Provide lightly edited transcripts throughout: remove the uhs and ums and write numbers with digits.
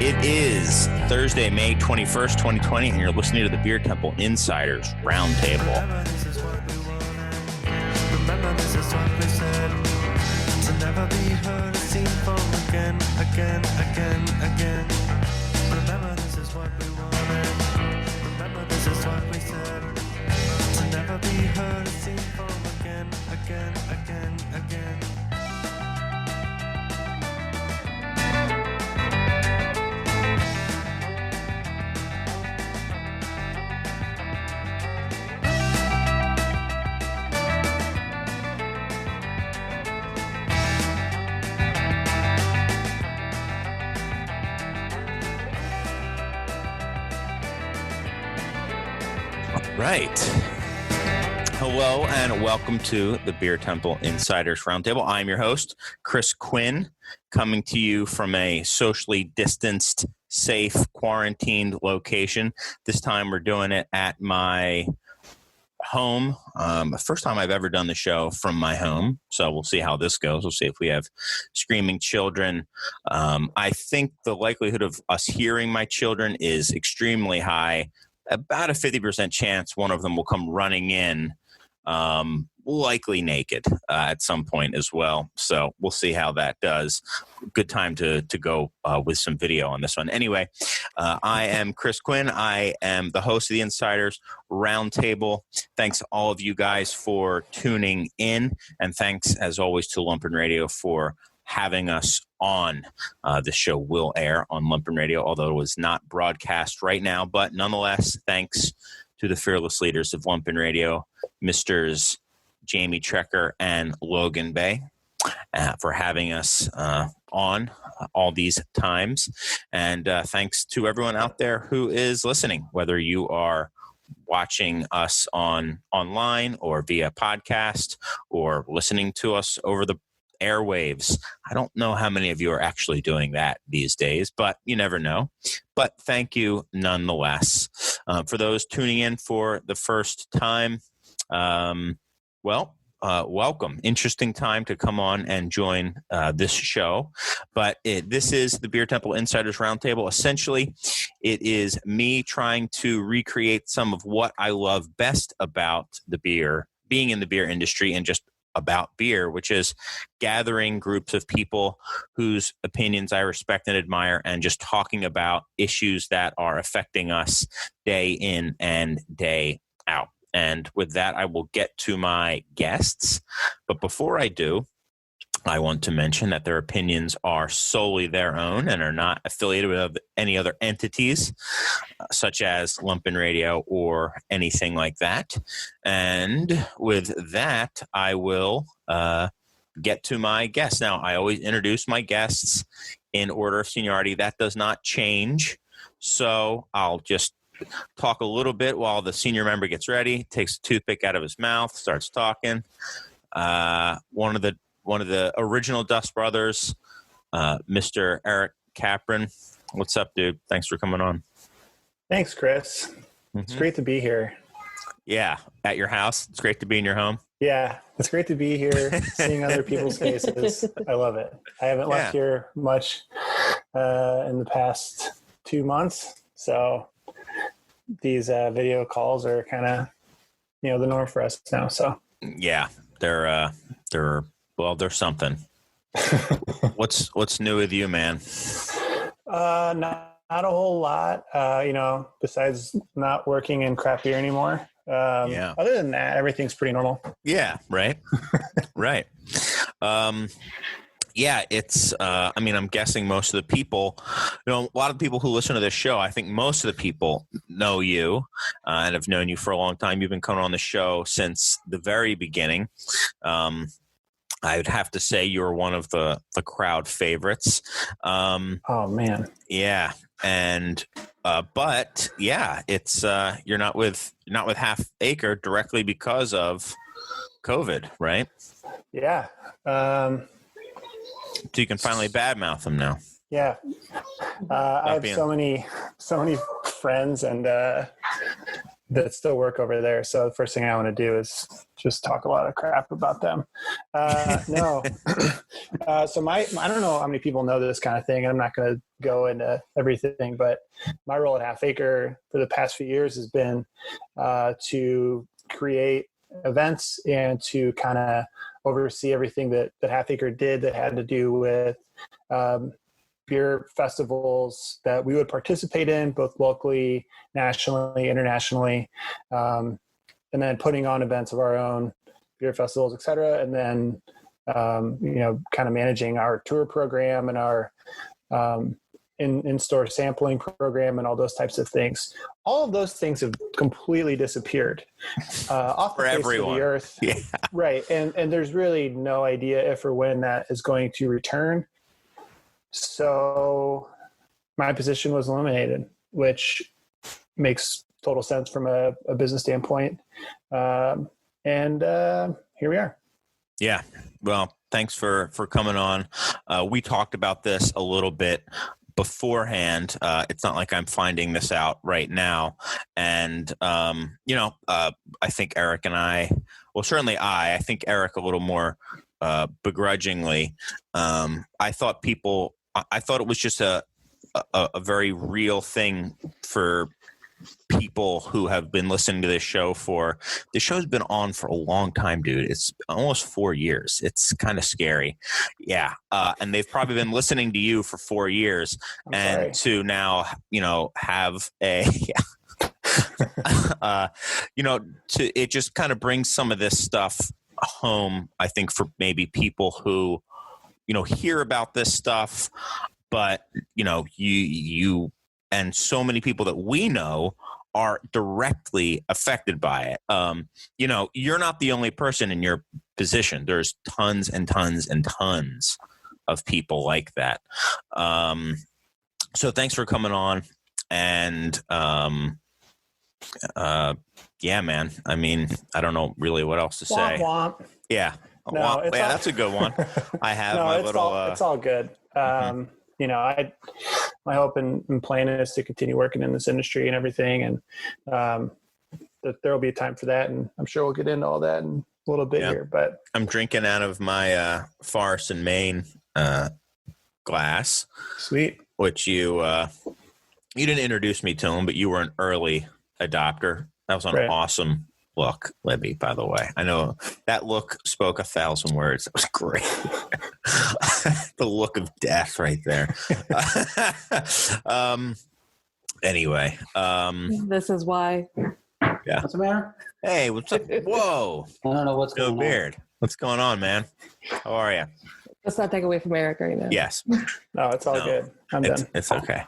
It is Thursday, May 21st, 2020, and you're listening to the Beer Temple Insiders Roundtable. Remember, this is what we said. To never be heard, seen from again. Remember, this is what we wanted. Remember, this is what we said. To never be heard, seen from again. Right. Hello and welcome to the Beer Temple Insiders Roundtable. I'm your host, Chris Quinn, coming to you from a socially distanced, safe, quarantined location. This time we're doing it at my home. First time I've ever done the show from my home, so we'll see how this goes. We'll see if we have screaming children. I think the likelihood of us hearing my children is extremely high. About a 50% chance one of them will come running in, likely naked at some point as well. So we'll see how that does. Good time to go with some video on this one. Anyway, I am Chris Quinn. I am the host of the Insiders Roundtable. Thanks to all of you guys for tuning in. And thanks, as always, to Lumpen Radio for having us on. The show will air on Lumpen Radio, although it was not broadcast right now. But nonetheless, thanks to the fearless leaders of Lumpen Radio, Misters Jamie Trecker and Logan Bay, for having us on all these times. And thanks to everyone out there who is listening, whether you are watching us online or via podcast or listening to us over the airwaves. I don't know how many of you are actually doing that these days, but you never know. But thank you nonetheless. For those tuning in for the first time, welcome. Interesting time to come on and join this show. But this is the Beer Temple Insiders Roundtable. Essentially, it is me trying to recreate some of what I love best about the beer, being in the beer industry, and just about beer, which is gathering groups of people whose opinions I respect and admire and just talking about issues that are affecting us day in and day out. And with that, I will get to my guests. But before I do, I want to mention that their opinions are solely their own and are not affiliated with any other entities, such as Lumpen Radio or anything like that. And with that, I will get to my guests. Now, I always introduce my guests in order of seniority. That does not change. So I'll just talk a little bit while the senior member gets ready, takes a toothpick out of his mouth, starts talking. One of the original Dust Brothers, Mr. Eric Kapraun. What's up, dude? Thanks for coming on. Thanks, Chris. Mm-hmm. It's great to be here. Yeah, at your house. It's great to be in your home. Yeah, it's great to be here, seeing other people's faces. I love it. I haven't left here much in the past 2 months, so these video calls are kind of, the norm for us now. So yeah, they're something. What's new with you, man? Not a whole lot, besides not working in craft beer anymore. Other than that, everything's pretty normal. Yeah. Right. Right. It's, I'm guessing most of the people, a lot of people who listen to this show, I think most of the people know you and have known you for a long time. You've been coming on the show since the very beginning. I would have to say you're one of the crowd favorites. Oh man. Yeah. And, but yeah, it's, you're not with Half Acre directly because of COVID, right? Yeah. So you can finally badmouth them now. Yeah. I have so many friends and that still work over there. So the first thing I want to do is just talk a lot of crap about them. No. So I don't know how many people know this kind of thing. I'm not going to go into everything, but my role at Half Acre for the past few years has been to create events and to kind of oversee everything that Half Acre did that had to do with beer festivals that we would participate in, both locally, nationally, internationally, and then putting on events of our own, beer festivals, et cetera. And then, kind of managing our tour program and our in-store sampling program and all those types of things. All of those things have completely disappeared off the face of the earth. Yeah. Right. And there's really no idea if or when that is going to return. So my position was eliminated, which makes total sense from a business standpoint. And here we are. Yeah. Well, thanks for coming on. We talked about this a little bit beforehand. It's not like I'm finding this out right now. And, I think Eric and I think Eric a little more begrudgingly. I thought it was just a very real thing for people who have been listening to this show the show's been on for a long time, dude. It's almost 4 years. It's kind of scary. Yeah. And they've probably been listening to you for 4 years to now, have it just kind of brings some of this stuff home, I think, for maybe people who, hear about this stuff, but, you and so many people that we know are directly affected by it. You're not the only person in your position. There's tons and tons and tons of people like that. So thanks for coming on. And, yeah, man, I mean, I don't know really what else to say. Womp womp. Yeah. No, that's a good one. I have it's all good. My hope and plan is to continue working in this industry and everything. And, that there'll be a time for that. And I'm sure we'll get into all that in a little bit here, but I'm drinking out of my, Forest and Maine, glass. Sweet. Which you didn't introduce me to them, but you were an early adopter. That was an awesome look, Libby, by the way. I know that look spoke 1,000 words. It was great. The look of death right there. Anyway. This is why. Yeah. What's the matter? Hey, what's up? Whoa. I don't know what's going on. Beard. What's going on, man? How are you? Let's not take away from Eric right now. Yes. No, it's all good. I'm done. It's okay.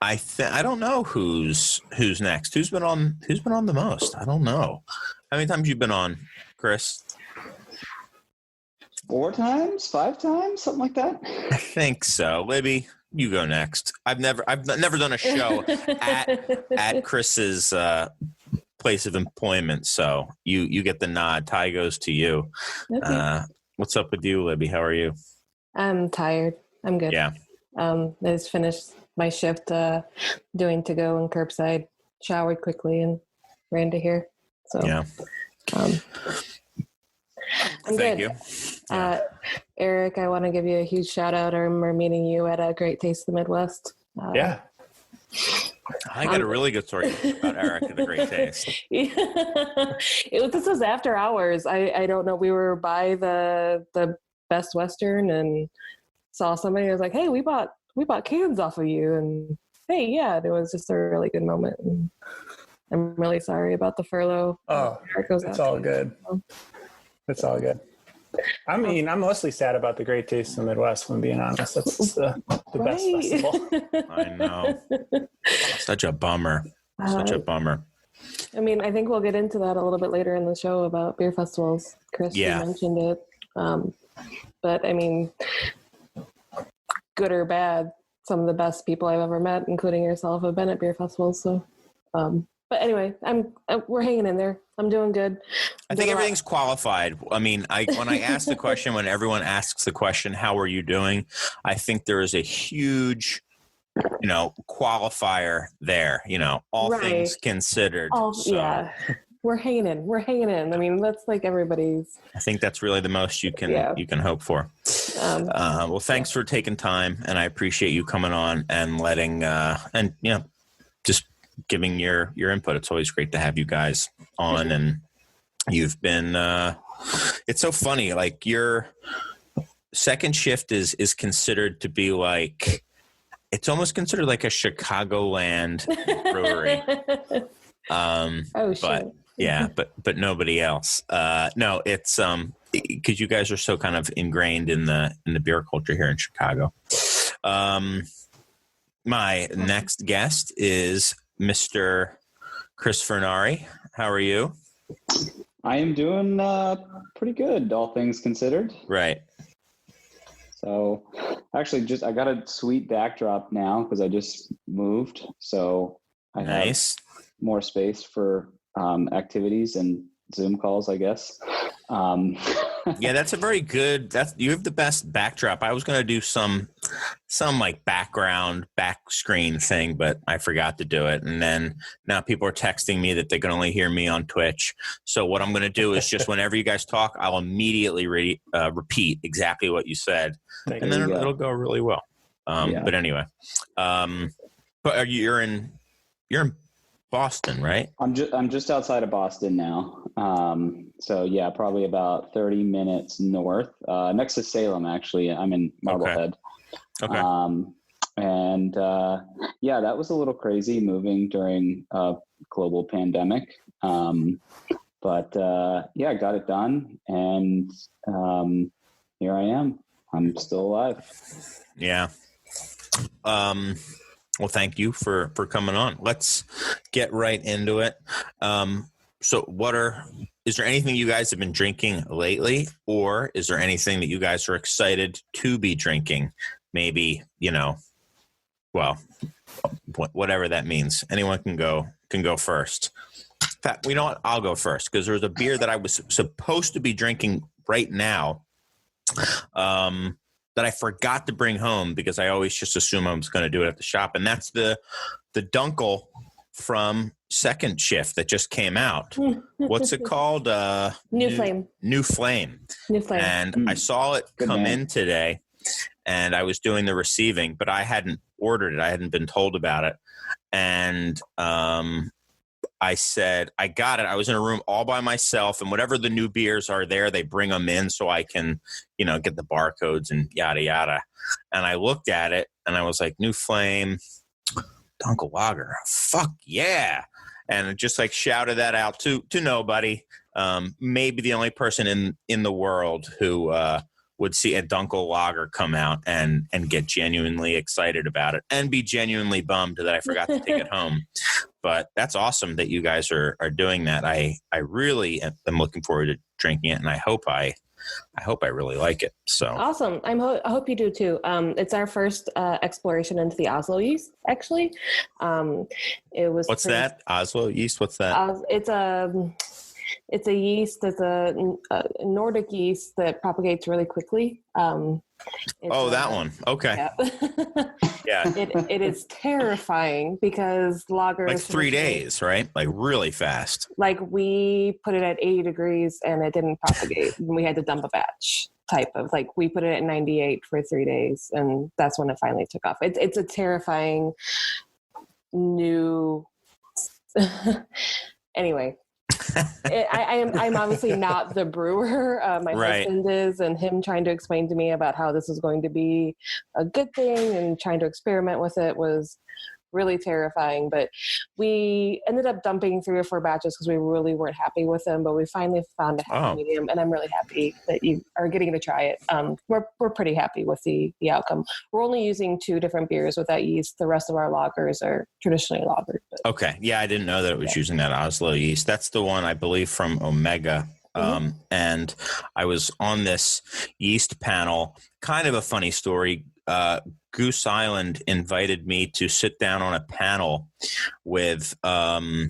I don't know who's next. Who's been on the most? I don't know. How many times you been on, Chris? 4 times, 5 times, something like that. I think so. Libby, you go next. I've never done a show at Chris's place of employment, so you get the nod. Tie goes to you. Okay. What's up with you, Libby? How are you? I'm tired. I'm good. Yeah. I just finished my shift doing to go and curbside, showered quickly and ran to here. So yeah. I'm Thank good. you. Yeah. Eric, I want to give you a huge shout out. I remember meeting you at a Great Taste of the Midwest. Yeah. I got a really good story about Eric and the Great Taste. Yeah. This was after hours. I don't know. We were by the Best Western and saw somebody who was like, hey, we bought cans off of you. And hey, yeah, it was just a really good moment. And I'm really sorry about the furlough. Oh, it's all good. It's all good. I mean, I'm mostly sad about the Great Taste in the Midwest, if I'm being honest. That's the best festival. I know. Such a bummer. Such a bummer. I mean, I think we'll get into that a little bit later in the show about beer festivals. Chris, you mentioned it. But I mean, good or bad, some of the best people I've ever met, including yourself, have been at beer festivals. So, but anyway, we're hanging in there. I'm doing good. I think everything's qualified. I mean, when I ask the question, when everyone asks the question, how are you doing? I think there is a huge qualifier there, all Right. things considered. Yeah. We're hanging in. I mean, that's like everybody's. I think that's really the most you can hope for. Well, thanks for taking time, and I appreciate you coming on and letting just giving your input. It's always great to have you guys on, and you've been. It's so funny. Like your second shift is considered to be like, it's almost considered like a Chicagoland brewery. But yeah, but nobody else. No, it's because you guys are so kind of ingrained in the beer culture here in Chicago. My next guest is Mr. Chris Furnari. How are you? I am doing pretty good, all things considered. Right. So actually I got a sweet backdrop now because I just moved. So I have more space for activities and Zoom calls, I guess. Yeah, that's a very good. You have the best backdrop. I was going to do some like background back screen thing, but I forgot to do it. And then now people are texting me that they can only hear me on Twitch. So what I'm going to do is just whenever you guys talk, I'll immediately repeat exactly what you said, and then it'll go really well. But anyway, but you're in Boston, right? I'm just outside of Boston now. So yeah, probably about 30 minutes north, next to Salem, actually. I'm in Marblehead. Okay. And that was a little crazy moving during a global pandemic. But I got it done, and here I am. I'm still alive. Yeah. Well, thank you for coming on. Let's get right into it. So is there anything you guys have been drinking lately, or is there anything that you guys are excited to be drinking? Maybe, whatever that means. Anyone can go first. In fact, you know what? I'll go first because there's a beer that I was supposed to be drinking right now that I forgot to bring home because I always just assume I was going to do it at the shop. And that's the Dunkel from Second Shift that just came out. What's it called? New Flame. New Flame. And I saw it come in today, and I was doing the receiving, but I hadn't ordered it. I hadn't been told about it. And I said, I got it. I was in a room all by myself, and whatever the new beers are there, they bring them in so I can, get the barcodes and yada, yada. And I looked at it and I was like, New Flame, Dunkel Lager. Fuck yeah. And just like shouted that out to nobody. Maybe the only person in the world who would see a Dunkel Lager come out and get genuinely excited about it and be genuinely bummed that I forgot to take it home. But that's awesome that you guys are doing that. I really am looking forward to drinking it, and I hope I really like it. So awesome! I hope you do too. It's our first exploration into the Oslo yeast. Actually, it was. What's that? Oslo yeast? What's that? It's a yeast. It's a Nordic yeast that propagates really quickly. That one. Okay. Yeah. It is terrifying because lager like is 3 days, right? Like really fast. Like we put it at 80 degrees and it didn't propagate. And we had to dump a batch type of we put it at 98 for 3 days, and that's when it finally took off. It's a terrifying new. Anyway. I'm obviously not the brewer. My husband is, and him trying to explain to me about how this is going to be a good thing and trying to experiment with it was really terrifying. But we ended up dumping 3 or 4 batches because we really weren't happy with them. But we finally found a happy medium, and I'm really happy that you are getting to try it. We're pretty happy with the outcome. We're only using 2 different beers with that yeast. The rest of our lagers are traditionally lagered. Okay, yeah, I didn't know that it was using that Oslo yeast. That's the one I believe from Omega. And I was on this yeast panel. Kind of a funny story. Goose Island invited me to sit down on a panel with to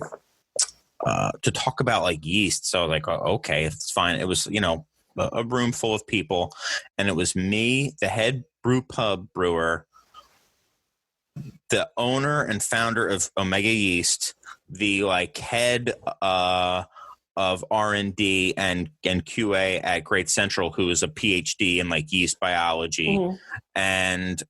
talk about like yeast. So like, okay, it's fine. It was, a room full of people, and it was me, the head brew pub brewer, the owner and founder of Omega Yeast, the like head of R&D and QA at Great Central, who is a PhD in like yeast biology, and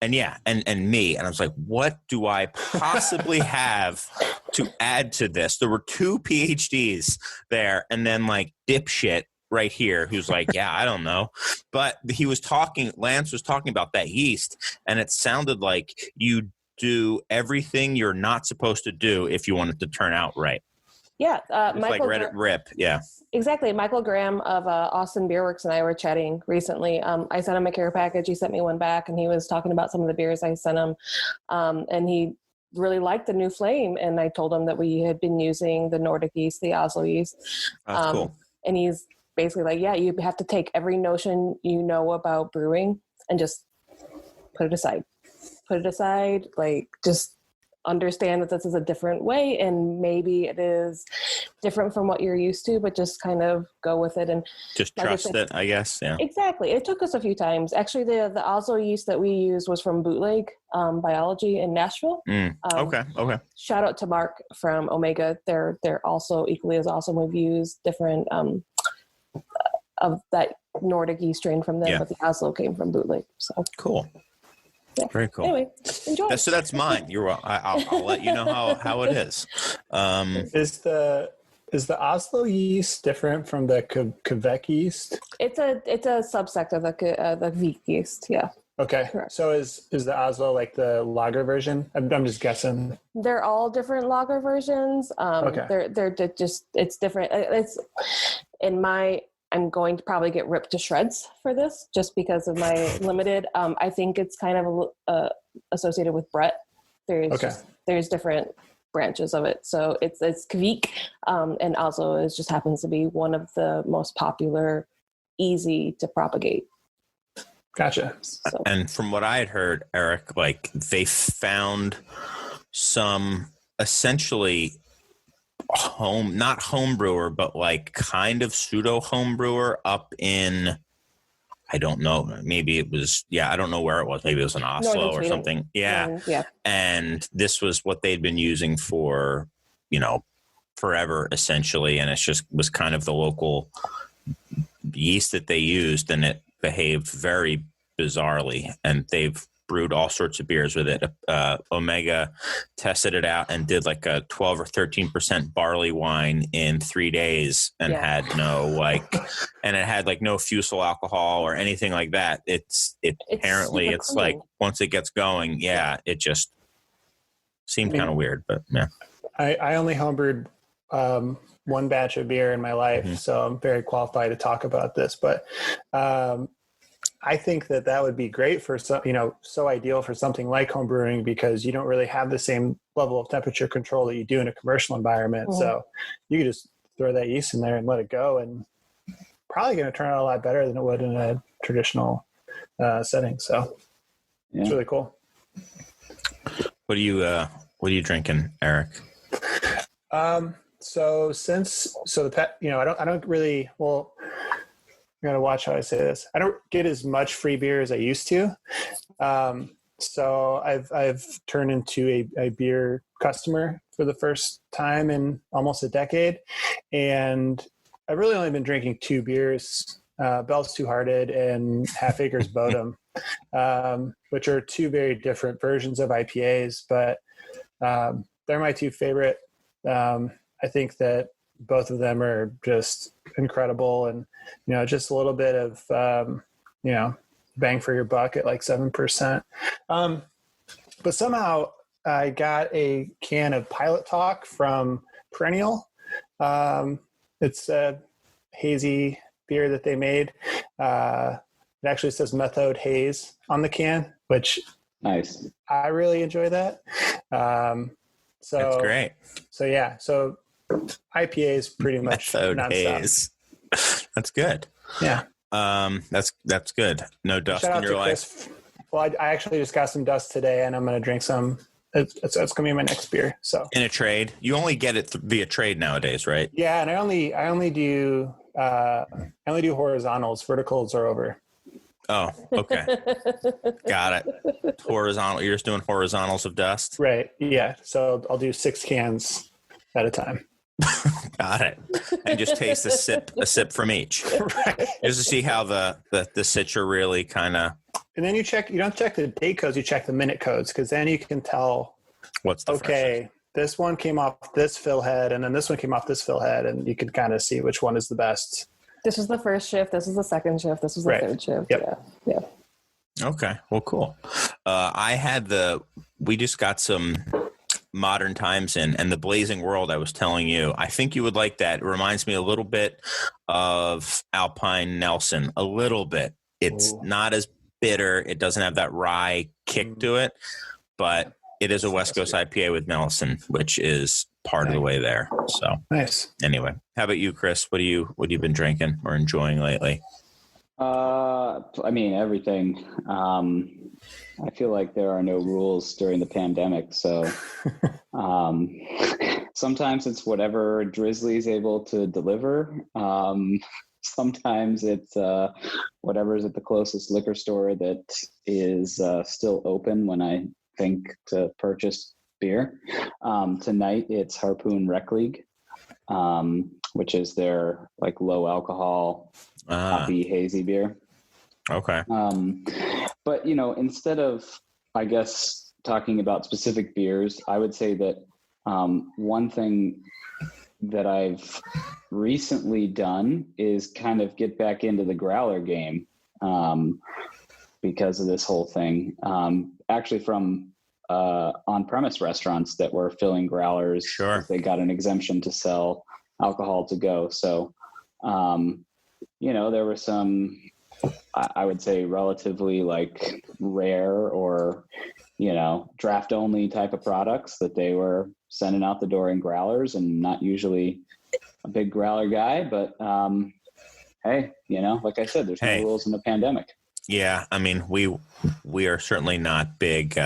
me. And I was like, what do I possibly have to add to this? There were 2 PhDs there, and then like dipshit right here who's like, yeah, I don't know. But Lance was talking about that yeast, and it sounded like you do everything you're not supposed to do if you want it to turn out right. Yeah. It's like Reddit rip. Yeah. Exactly. Michael Graham of Austin Beer Works and I were chatting recently. I sent him a care package. He sent me one back, and he was talking about some of the beers I sent him. And he really liked the new flame. And I told him that we had been using the Nordic yeast, the Oslo yeast. That's cool. And he's basically like, yeah, you have to take every notion you know about brewing and just put it aside. Like, just understand that this is a different way, and maybe it is different from what you're used to, but just kind of go with it and just trust it, I guess. Yeah, exactly. It took us a few times. Actually, the Oslo yeast that we used was from Bootleg Biology in Nashville. Okay. Shout out to Mark from Omega. They're also equally as awesome. We've used different of that Nordic yeast strain from them, but the Oslo came from Bootleg. So cool. Yeah. Very cool. Anyway, enjoy. So that's mine. I'll let you know how it is. Is the Oslo yeast different from the Quebec yeast? It's a subsect of the Kvik yeast. Yeah. Okay. Correct. So is the Oslo like the lager version? I'm just guessing. They're all different lager versions. Okay. They're just, it's different. It's I'm going to probably get ripped to shreds for this just because of my limited. I think it's kind of associated with Brett. There's different branches of it. So it's Kvik, and also just happens to be one of the most popular, easy to propagate. Gotcha. So. And from what I had heard, Eric, like they found some essentially not home brewer, but like kind of pseudo home brewer up in, I don't know, maybe it was, I don't know where it was. Maybe it was in Oslo or something. Yeah. And this was what they'd been using for, forever essentially. And it's just was kind of the local yeast that they used, and it behaved very bizarrely, and they've brewed all sorts of beers with it. Omega tested it out and did like a 12 or 13% barley wine in 3 days and had and it had like no fusel alcohol or anything like that. It's apparently it's clean. Like once it gets going, it just seemed kind of weird, but yeah. I only homebrewed one batch of beer in my life, so I'm very qualified to talk about this, but I think that would be great for some, so ideal for something like home brewing, because you don't really have the same level of temperature control that you do in a commercial environment. Mm-hmm. So you could just throw that yeast in there and let it go, and probably going to turn out a lot better than it would in a traditional setting. So it's really cool. What are you drinking, Eric? I don't really, I gotta watch how I say this. I don't get as much free beer as I used to. So I've turned into a beer customer for the first time in almost a decade. And I've really only been drinking 2 beers, Bell's Two Hearted and Half Acres Bodum, which are 2 very different versions of IPAs, but they're my 2 favorite. I think that both of them are just incredible, and just a little bit of bang for your buck at like 7%. But somehow I got a can of Pilot Talk from Perennial. It's a hazy beer that they made. It actually says Methode Haze on the can, which nice. I really enjoy that. So that's great. So IPA is pretty much nonstop. Haze. That's good. Yeah. That's good. No dust in your life. Well, I actually just got some dust today, and I'm going to drink some. It's going to be my next beer. So in a trade, you only get it via trade nowadays, right? Yeah, and I only do horizontals. Verticals are over. Oh, okay. Got it. Horizontal. You're just doing horizontals of dust. Right. Yeah. So I'll do 6 cans at a time. Got it. And just taste a sip from each. Right. Just to see how the Citra really kind of. And then you don't check the date codes, you check the minute codes, because then you can tell, what's the freshest. This one came off this fill head, and then this one came off this fill head, and you can kind of see which one is the best. This was the first shift. This is the second shift. This was the third shift. Yep. Yeah. Okay. Well, cool. We just got some Modern Times in, and the Blazing World I was telling you, I think you would like that. It reminds me a little bit of Alpine Nelson, a little bit. It's not as bitter. It doesn't have that rye kick to it, but it is a West Coast IPA with Nelson, which is part of the way there. So nice. Anyway, how about you, Chris? What have you been drinking or enjoying lately? I mean, everything. I feel like there are no rules during the pandemic. So sometimes it's whatever Drizzly is able to deliver. Sometimes it's whatever's at the closest liquor store that is still open when I think to purchase beer. Tonight it's Harpoon Rec League, which is their like low alcohol, hoppy, hazy beer. Okay. But instead of, I guess, talking about specific beers, I would say that one thing that I've recently done is kind of get back into the growler game because of this whole thing. Actually from on-premise restaurants that were filling growlers. Sure. They got an exemption to sell alcohol to go. So, there were some, I would say, relatively like rare or, draft only type of products that they were sending out the door in growlers, and not usually a big growler guy, but hey, like I said, there's no rules in the pandemic. Yeah. I mean, we are certainly not big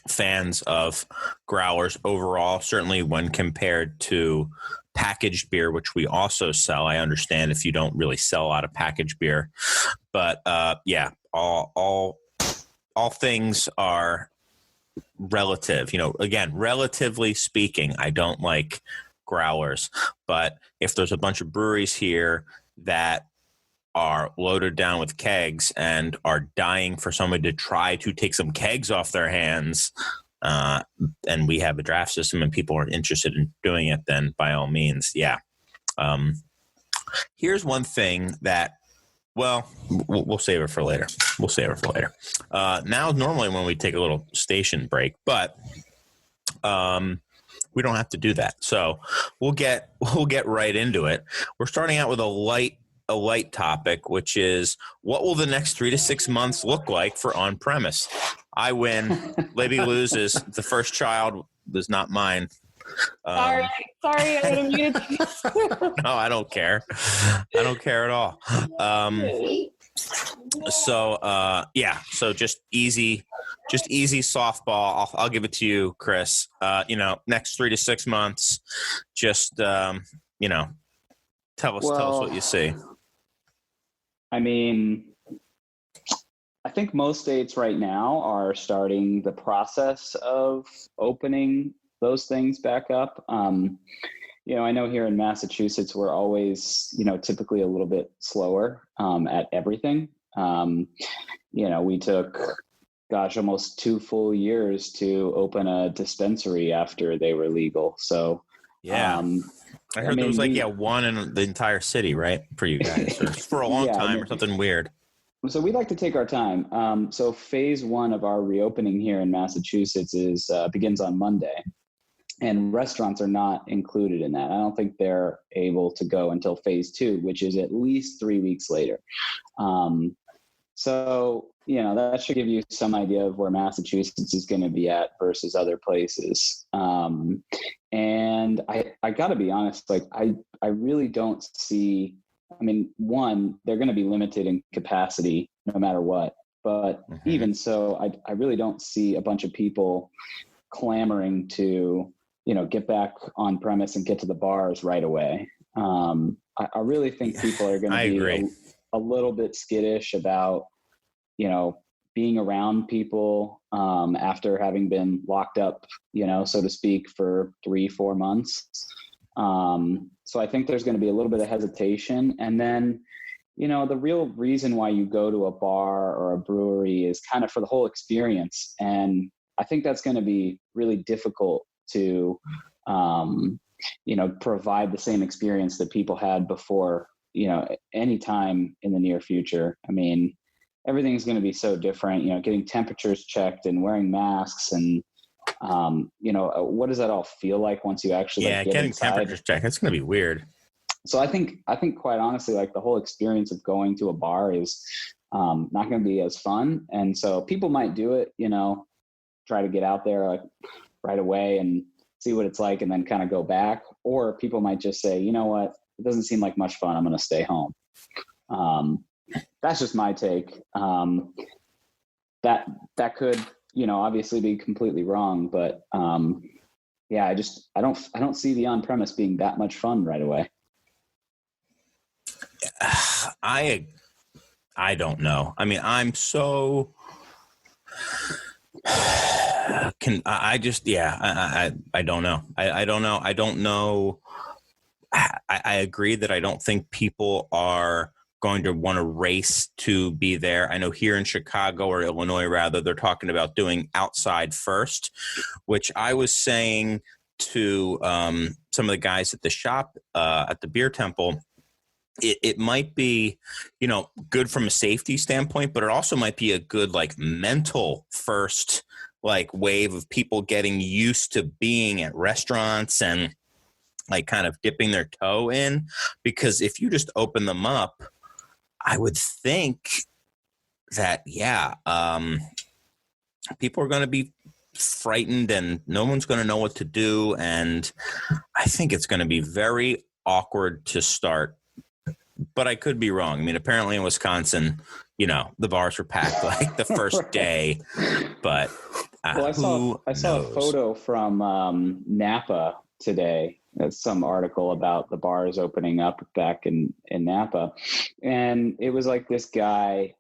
fans of growlers overall, certainly when compared to packaged beer, which we also sell. I understand if you don't really sell a lot of packaged beer, but all things are relative. Again, relatively speaking, I don't like growlers, but if there's a bunch of breweries here that are loaded down with kegs and are dying for somebody to try to take some kegs off their hands, and we have a draft system and people are interested in doing it, then by all means, yeah. Here's one thing that, well, we'll save it for later. Now, normally when we take a little station break, but we don't have to do that. So we'll get right into it. We're starting out with a light topic, which is what will the next 3 to 6 months look like for on-premise? I win. Libby loses. The first child was not mine. Sorry, I would have muted you. No, I don't care. I don't care at all. So just easy softball. I'll give it to you, Chris. Next 3 to 6 months, just tell us what you see. I mean, I think most states right now are starting the process of opening those things back up. I know here in Massachusetts, we're always, typically a little bit slower at everything. We took, almost 2 full years to open a dispensary after they were legal. So, yeah. I heard there was one in the entire city, right? For you guys, or for a long time or something weird. So we like to take our time. So phase 1 of our reopening here in Massachusetts begins on Monday, and restaurants are not included in that. I don't think they're able to go until phase 2, which is at least 3 weeks later. So, that should give you some idea of where Massachusetts is going to be at versus other places. And I got to be honest, I really don't see, one, they're going to be limited in capacity no matter what. But even so, I really don't see a bunch of people clamoring to, get back on premise and get to the bars right away. I really think people are going to be a little bit skittish about, being around people after having been locked up, so to speak, for 3-4 months. So I think there's going to be a little bit of hesitation. And then, the real reason why you go to a bar or a brewery is kind of for the whole experience. And I think that's going to be really difficult to, provide the same experience that people had before, any time in the near future. I mean, everything's going to be so different, getting temperatures checked and wearing masks and, what does that all feel like onse you actually get getting inside? temperatures checked, that's going to be weird. So I think quite honestly, like the whole experience of going to a bar is not going to be as fun. And so people might do it, try to get out there like right away and see what it's like and then kind of go back. Or people might just say, you know what, it doesn't seem like much fun, I'm going to stay home. That's just my take. That could, obviously be completely wrong, but I don't see the on-premise being that much fun right away. I don't know. I mean, I'm so I don't know. I don't know. I don't know. I agree that I don't think people are going to want to race to be there. I know here in Chicago or Illinois, rather, they're talking about doing outside first, which I was saying to some of the guys at the shop at the Beer Temple. It might be, good from a safety standpoint, but it also might be a good like mental first like wave of people getting used to being at restaurants and like kind of dipping their toe in. Because if you just open them up, I would think that, people are going to be frightened and no one's going to know what to do. And I think it's going to be very awkward to start. But I could be wrong. I mean, apparently in Wisconsin, the bars were packed like the first Right. day. But I saw a photo from Napa today. It's some article about the bars opening up back in Napa. And it was like this guy,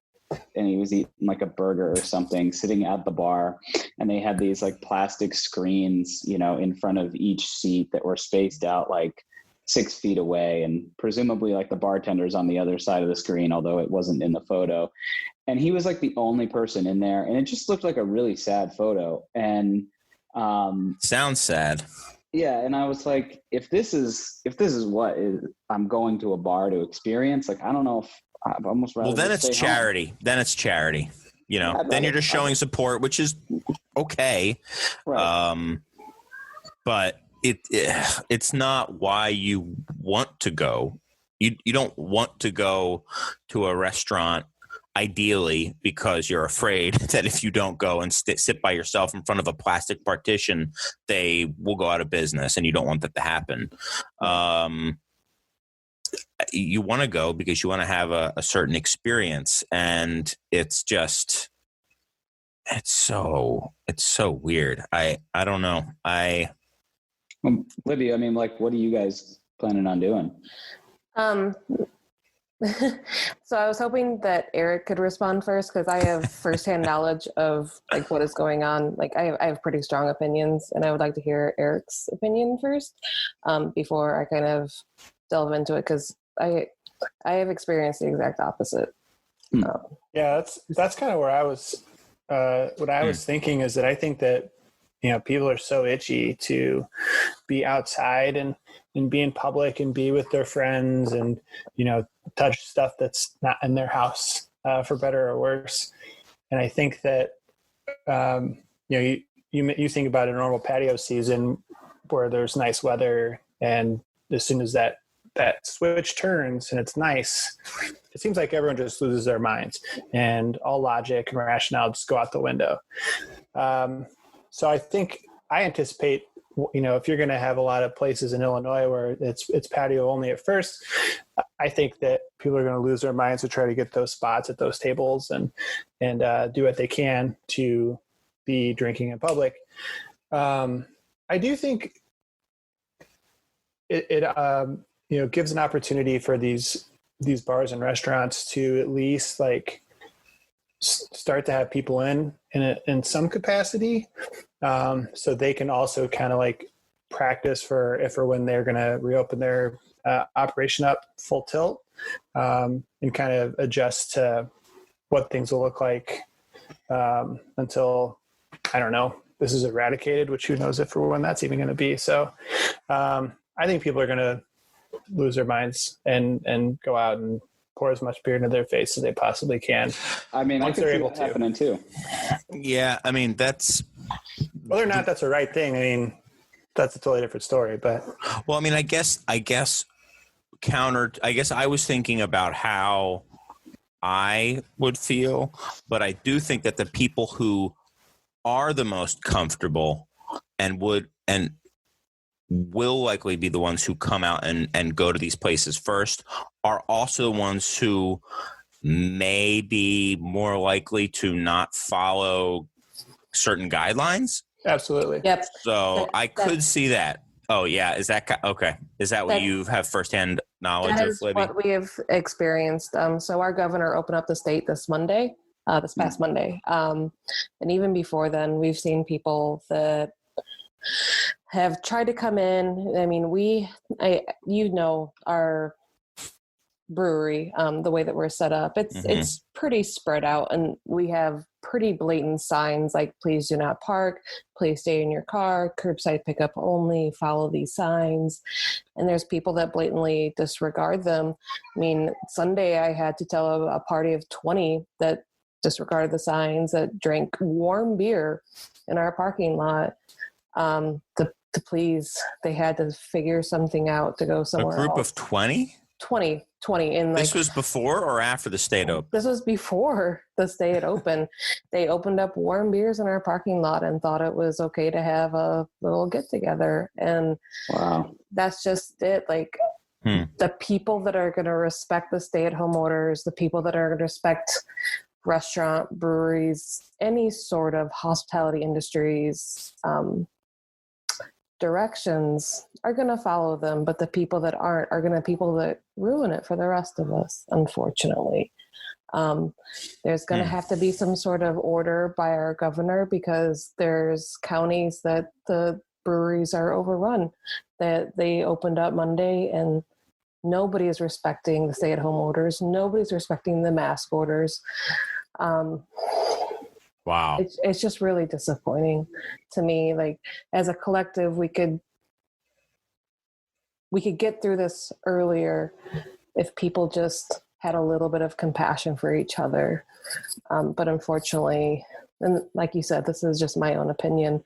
and he was eating like a burger or something, sitting at the bar. And they had these like plastic screens, in front of each seat that were spaced out like 6 feet away, and presumably like the bartender's on the other side of the screen, although it wasn't in the photo. And he was like the only person in there, and it just looked like a really sad photo. And sounds sad. Yeah, and I was like, if this is what I'm going to a bar to experience, like I don't know if I'd almost rather. Well, then it's charity. Home. Then it's charity. Then you're just showing support, which is okay. Right. But it's not why you want to go. You don't want to go to a restaurant ideally because you're afraid that if you don't go and sit by yourself in front of a plastic partition, they will go out of business, and you don't want that to happen. You want to go because you want to have a certain experience, and it's so weird. I don't know. Libby, I mean, like, what are you guys planning on doing? So I was hoping that Eric could respond first, because I have firsthand knowledge of like what is going on. Like I have pretty strong opinions, and I would like to hear Eric's opinion first before I kind of delve into it, because I have experienced the exact opposite. Yeah, that's kind of where I was. What I was thinking is that I think that people are so itchy to be outside and be in public and be with their friends and touch stuff that's not in their house, for better or worse. And I think that you think about a normal patio season where there's nice weather, and as soon as that switch turns and it's nice, it seems like everyone just loses their minds and all logic and rationale just go out the window. So I anticipate, if you're going to have a lot of places in Illinois where it's patio only at first, I think that people are going to lose their minds to try to get those spots at those tables and do what they can to be drinking in public. I do think it gives an opportunity for these these bars and restaurants to at least like start to have people in some capacity, so they can also kind of like practice for if or when they're going to reopen their operation up full tilt, and kind of adjust to what things will look like until, I don't know, this is eradicated, which who knows if or when that's even going to be. So I think people are going to lose their minds and go out and pour as much beer into their face as they possibly can. I mean, I could see that happening too. Yeah, I mean, that's... Whether or not that's the right thing, I mean, that's a totally different story. But well, I mean, I guess I was thinking about how I would feel, but I do think that the people who are the most comfortable and will likely be the ones who come out and go to these places first are also the ones who may be more likely to not follow certain guidelines. Absolutely. Yep. So I could see that. Oh yeah. Is that okay? Is that what you have firsthand knowledge of, Libby? That is what we have experienced. So our governor opened up the state this past Monday. And even before then, we've seen people that have tried to come in. I mean, our brewery, the way that we're set up, it's pretty spread out, and we have pretty blatant signs like please do not park, please stay in your car, curbside pickup only, follow these signs. And there's people that blatantly disregard them. I mean, Sunday I had to tell a party of 20 that disregarded the signs, that drank warm beer in our parking lot, to please, they had to figure something out to go somewhere else. A group of 20? 20. And this was before or after the state opened? This was before the state had opened. They opened up warm beers in our parking lot and thought it was okay to have a little get together. And wow, that's just it. Like the people that are going to respect the stay-at-home orders, the people that are going to respect restaurant, breweries, any sort of hospitality industries, directions are going to follow them, but the people that aren't are going to people that ruin it for the rest of us, unfortunately. There's going to have to be some sort of order by our governor, because there's counties that the breweries are overrun, that they opened up Monday and nobody is respecting the stay-at-home orders. Nobody's respecting the mask orders. Wow. It's just really disappointing to me. Like, as a collective, we could get through this earlier if people just had a little bit of compassion for each other. But unfortunately, and like you said, this is just my own opinion,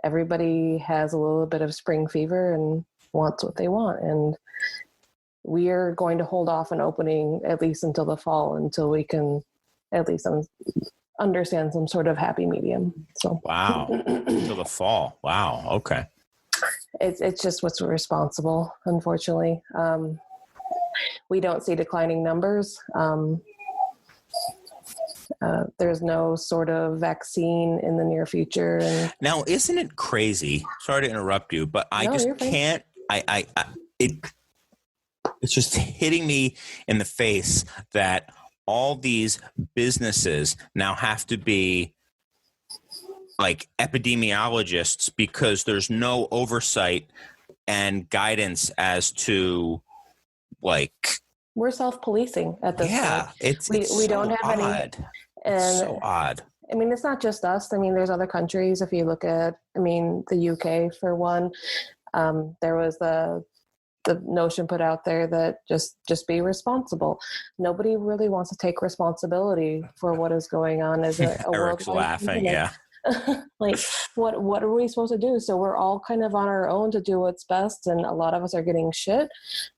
everybody has a little bit of spring fever and wants what they want. And we are going to hold off on opening at least until the fall, until we can at least understand some sort of happy medium. So wow, until the fall. Wow. Okay. It's just what's responsible, unfortunately. We don't see declining numbers. There's no sort of vaccine in the near future. And now, isn't it crazy? Sorry to interrupt you, but I just can't. It's just hitting me in the face that all these businesses now have to be like epidemiologists, because there's no oversight and guidance as to, like, we're self-policing at this point. We don't have odd. And it's so odd. I mean, it's not just us. I mean, there's other countries. If you look at, the UK for one, there was the notion put out there that just be responsible. Nobody really wants to take responsibility for what is going on as a Eric's laughing. Yeah. Like, what are we supposed to do? So we're all kind of on our own to do what's best, and a lot of us are getting shit.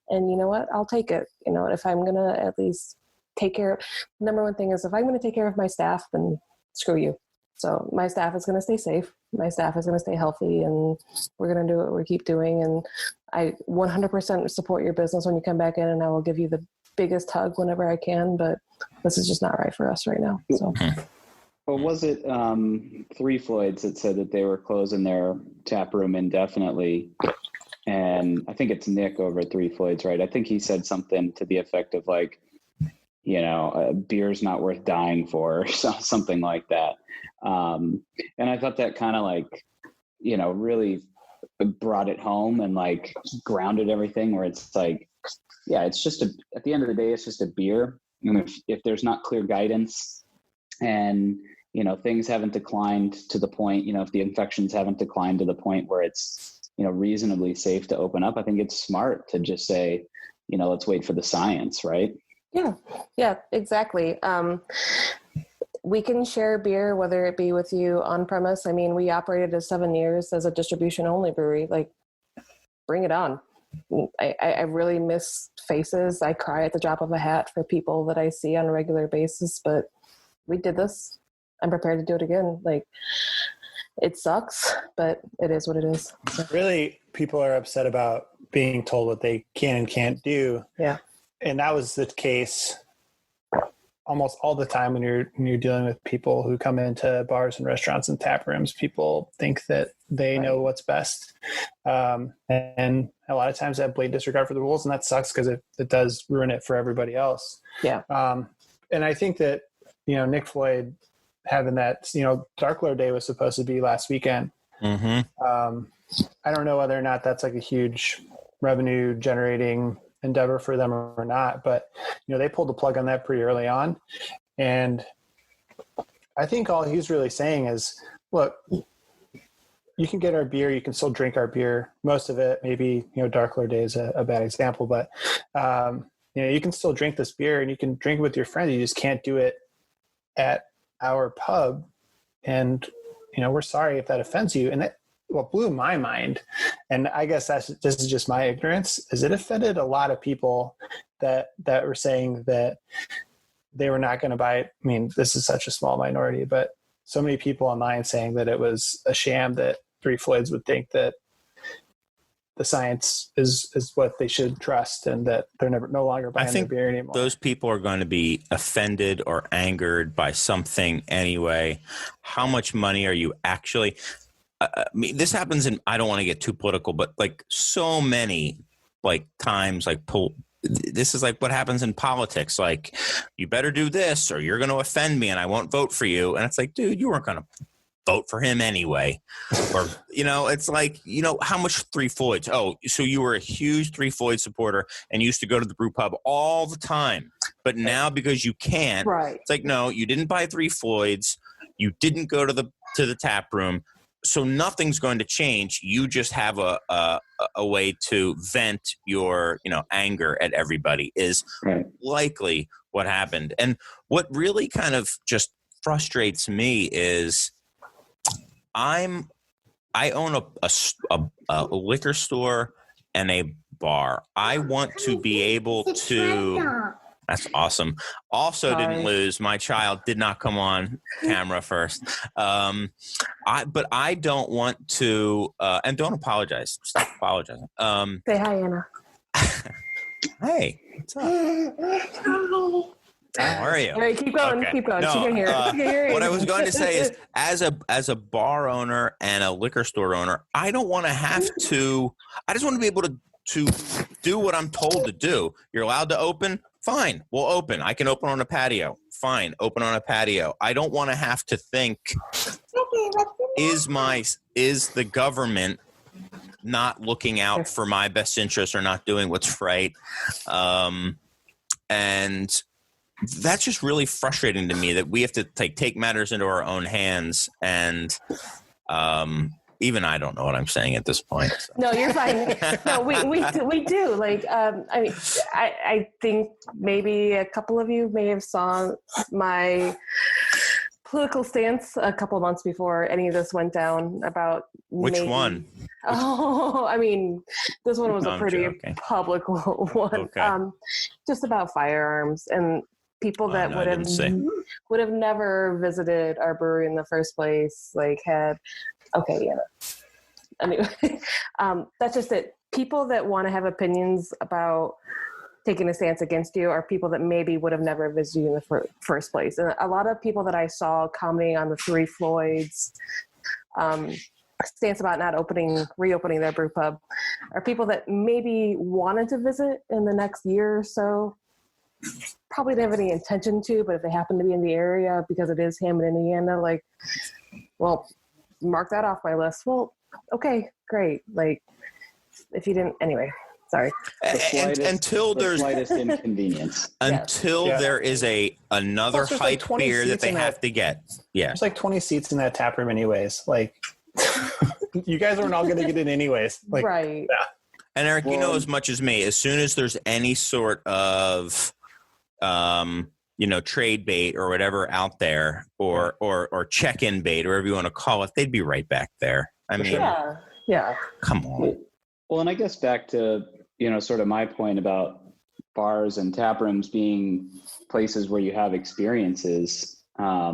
And you know what? I'll take it. If I'm gonna at least take care. Number one thing is, if I'm gonna take care of my staff, then screw you. So my staff is gonna stay safe. My staff is gonna stay healthy, and we're gonna do what we keep doing. And I 100% support your business when you come back in, and I will give you the biggest hug whenever I can. But this is just not right for us right now. So. Well, was it Three Floyds that said that they were closing their tap room indefinitely? and I think it's Nick over at Three Floyds, right? I think he said something to the effect of like, beer's not worth dying for, or something like that. And I thought that kind of like, really brought it home and like grounded everything, where it's like, yeah, it's just at the end of the day, it's just a beer. And if there's not clear guidance and, things haven't declined to the point, if the infections haven't declined to the point where it's, reasonably safe to open up, I think it's smart to just say, let's wait for the science, right? Yeah, exactly. We can share beer, whether it be with you on premise. I mean, we operated as 7 years as a distribution only brewery. Like, bring it on. I really miss faces. I cry at the drop of a hat for people that I see on a regular basis, but we did this. I'm prepared to do it again. Like, it sucks, but it is what it is. So. Really, people are upset about being told what they can and can't do. Yeah. And that was the case almost all the time when you're dealing with people who come into bars and restaurants and tap rooms. People think that they know what's best. And a lot of times they have blatant disregard for the rules, and that sucks because it does ruin it for everybody else. Yeah. And I think that, Nick Floyd having that, Dark Lord Day was supposed to be last weekend. Mm-hmm. I don't know whether or not that's like a huge revenue generating endeavor for them or not, but they pulled the plug on that pretty early on. And I think all he's really saying is, look, you can get our beer, you can still drink our beer, most of it. Maybe Dark Lord Day is a bad example, but you can still drink this beer and you can drink it with your friends. You just can't do it at our pub. And we're sorry if that offends you. And that what blew my mind, and I guess this is just my ignorance, is it offended a lot of people that were saying that they were not going to buy it. I mean, this is such a small minority, but so many people online saying that it was a sham, that Three Floyds would think that the science is what they should trust, and that they're no longer buying their beer anymore. Those people are going to be offended or angered by something anyway. How much money are you actually? This happens in, I don't want to get too political, but like so many times, this is like what happens in politics. Like, you better do this or you're going to offend me and I won't vote for you. And it's like, dude, you weren't going to vote for him anyway. Or, it's like, how much Three Floyds? Oh, so you were a huge Three Floyd supporter and used to go to the brew pub all the time. But now because you can't, right. It's like, no, you didn't buy Three Floyds. You didn't go to the tap room. So nothing's going to change. You just have a way to vent your, anger at everybody is likely what happened. And what really kind of just frustrates me is I own a liquor store and a bar. I want to be able to. That's awesome. Also, Sorry. Didn't lose. My child did not come on camera first. But I don't want to, and don't apologize. Stop apologizing. Say hi, Anna. Hey, what's up? How are you? All right, keep going. Okay. Keep going. No, She can hear it. She can hear it. What I was going to say is, as a bar owner and a liquor store owner, I don't want to have to. I just want to be able to do what I'm told to do. You're allowed to open. Fine, we'll open. I can open on a patio. Fine, open on a patio. I don't want to have to think, is the government not looking out for my best interest or not doing what's right? And that's just really frustrating to me that we have to take matters into our own hands. And even I don't know what I'm saying at this point. So. No, you're fine. No, we do. Like, I think maybe a couple of you may have saw my political stance a couple of months before any of this went down about which one? Oh, I mean, this one was a pretty public one. Okay. Just about firearms and people that would have never visited our brewery in the first place, Anyway, that's just it. People that want to have opinions about taking a stance against you are people that maybe would have never visited you in the first place. And a lot of people that I saw commenting on the Three Floyds stance about not reopening their brew pub, are people that maybe wanted to visit in the next year or so. Probably didn't have any intention to, but if they happen to be in the area because it is Hammond, Indiana, like, well, mark that off my list. Well, okay, great. Like, if you didn't, anyway, sorry. Until there's slightest inconvenience. Until there is another hype beer that they have to get. Yeah. There's like 20 seats in that tap room anyways. Like, you guys aren't all going to get in anyways. Like, right. Yeah. And Eric, you know as much as me, as soon as there's any sort of trade bait or whatever out there, or check-in bait, or whatever you want to call it, they'd be right back there. I mean, yeah. Come on. Well, and I guess back to, sort of my point about bars and tap rooms being places where you have experiences, I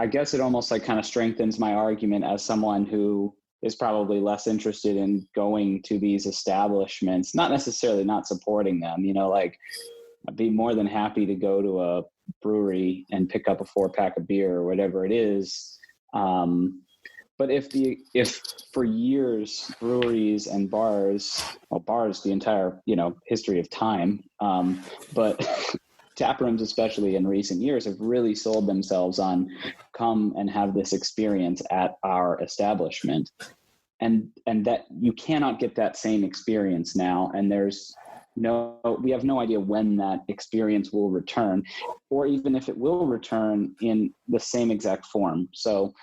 guess it almost like kind of strengthens my argument as someone who is probably less interested in going to these establishments, not necessarily not supporting them, like I'd be more than happy to go to a brewery and pick up a 4-pack of beer or whatever it is. But if for years breweries and bars the entire, history of time, but tap rooms, especially in recent years, have really sold themselves on come and have this experience at our establishment. And that you cannot get that same experience now. And we have no idea when that experience will return, or even if it will return in the same exact form. So,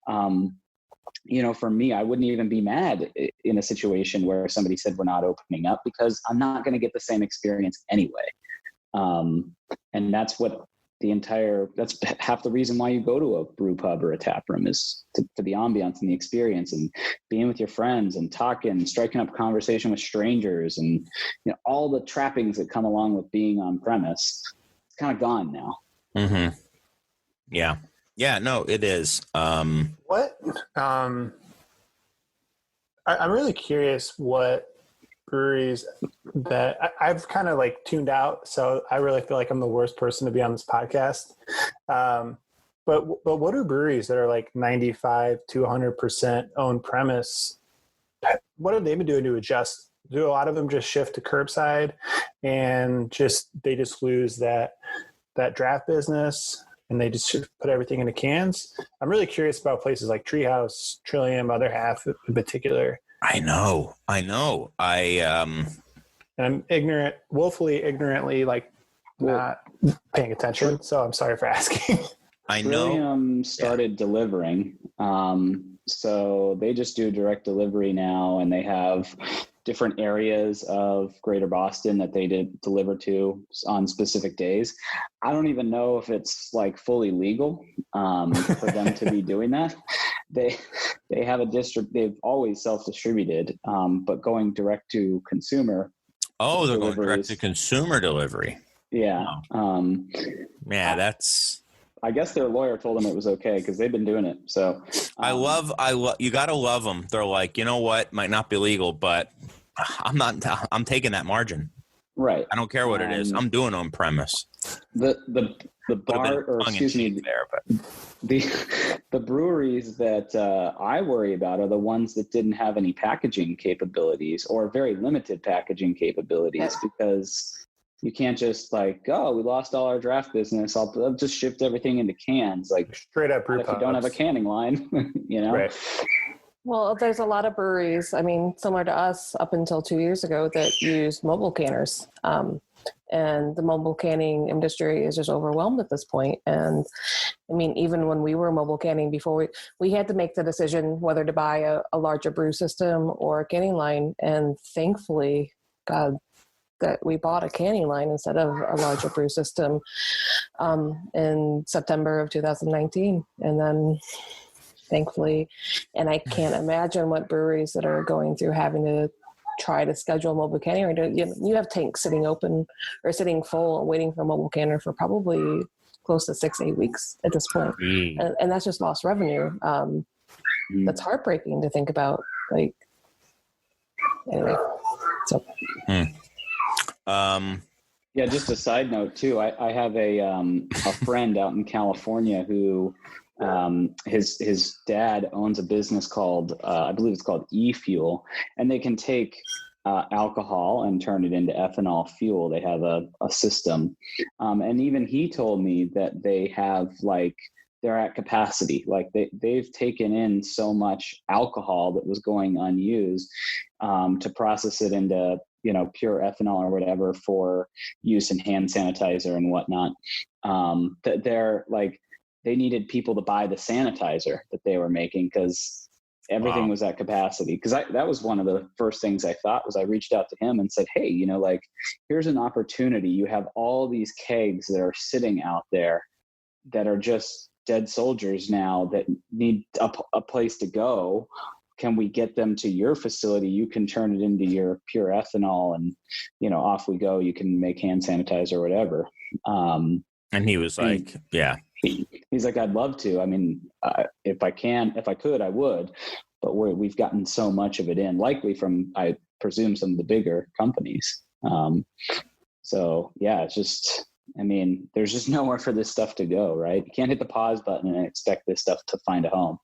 for me, I wouldn't even be mad in a situation where somebody said we're not opening up, because I'm not going to get the same experience anyway. And that's that's half the reason why you go to a brew pub or a tap room, is to the ambiance and the experience and being with your friends and talking, striking up conversation with strangers, and all the trappings that come along with being on premise. It's kind of gone now. Mm-hmm. Yeah, no, it is. What? I'm really curious what breweries that I've kind of like tuned out. So I really feel like I'm the worst person to be on this podcast. But what do breweries that are like 95 to 100% own premise, what have they been doing to adjust? Do a lot of them just shift to curbside and they just lose that draft business and they just put everything into cans? I'm really curious about places like Treehouse, Trillium, Other Half in particular. I know. I'm woefully ignorantly, like, not paying attention. So I'm sorry for asking. I know. Trillium started delivering. So they just do direct delivery now, and they have different areas of Greater Boston that they deliver to on specific days. I don't even know if it's like fully legal for them to be doing that. They have they've always self-distributed, but going direct to consumer. Oh, they're going direct to consumer delivery. Yeah. That's. I guess their lawyer told them it was okay because they've been doing it. So I love. You got to love them. They're like, you know what? Might not be legal, but I'm taking that margin. Right. I don't care what it is. I'm doing on premise. The bar, or excuse me, the breweries that I worry about are the ones that didn't have any packaging capabilities or very limited packaging capabilities, because you can't just like, oh, we lost all our draft business. I'll just shift everything into cans. Like straight up brew if you don't have a canning line, Right. Well, there's a lot of breweries, I mean, similar to us up until 2 years ago, that use mobile canners. And the mobile canning industry is just overwhelmed at this point. And I mean, even when we were mobile canning before, we had to make the decision whether to buy a larger brew system or a canning line. And thankfully, God, that we bought a canning line instead of a larger brew system in September of 2019. And then thankfully, and I can't imagine what breweries that are going through having to try to schedule a mobile canning. You have tanks sitting open or sitting full and waiting for a mobile canner for probably close to 6-8 weeks at this point. And that's just lost revenue. That's heartbreaking to think about. Like, anyway, so. Yeah, just a side note too. I have a friend out in California who his dad owns a business called, I believe it's called E-Fuel, and they can take alcohol and turn it into ethanol fuel. They have a system. And even he told me that they have they're at capacity. Like they've taken in so much alcohol that was going unused to process it into, pure ethanol or whatever for use in hand sanitizer and whatnot. That they're they needed people to buy the sanitizer that they were making because everything was at capacity. Because that was one of the first things I thought was I reached out to him and said, hey, here's an opportunity. You have all these kegs that are sitting out there that are just dead soldiers now that need a place to go. Can we get them to your facility? You can turn it into your pure ethanol and, off we go. You can make hand sanitizer or whatever. And he was like, yeah. He's like, I'd love to. I mean, if I could, I would. But we've gotten so much of it in, likely from, I presume, some of the bigger companies. So, yeah, it's just, there's just nowhere for this stuff to go, right? You can't hit the pause button and expect this stuff to find a home.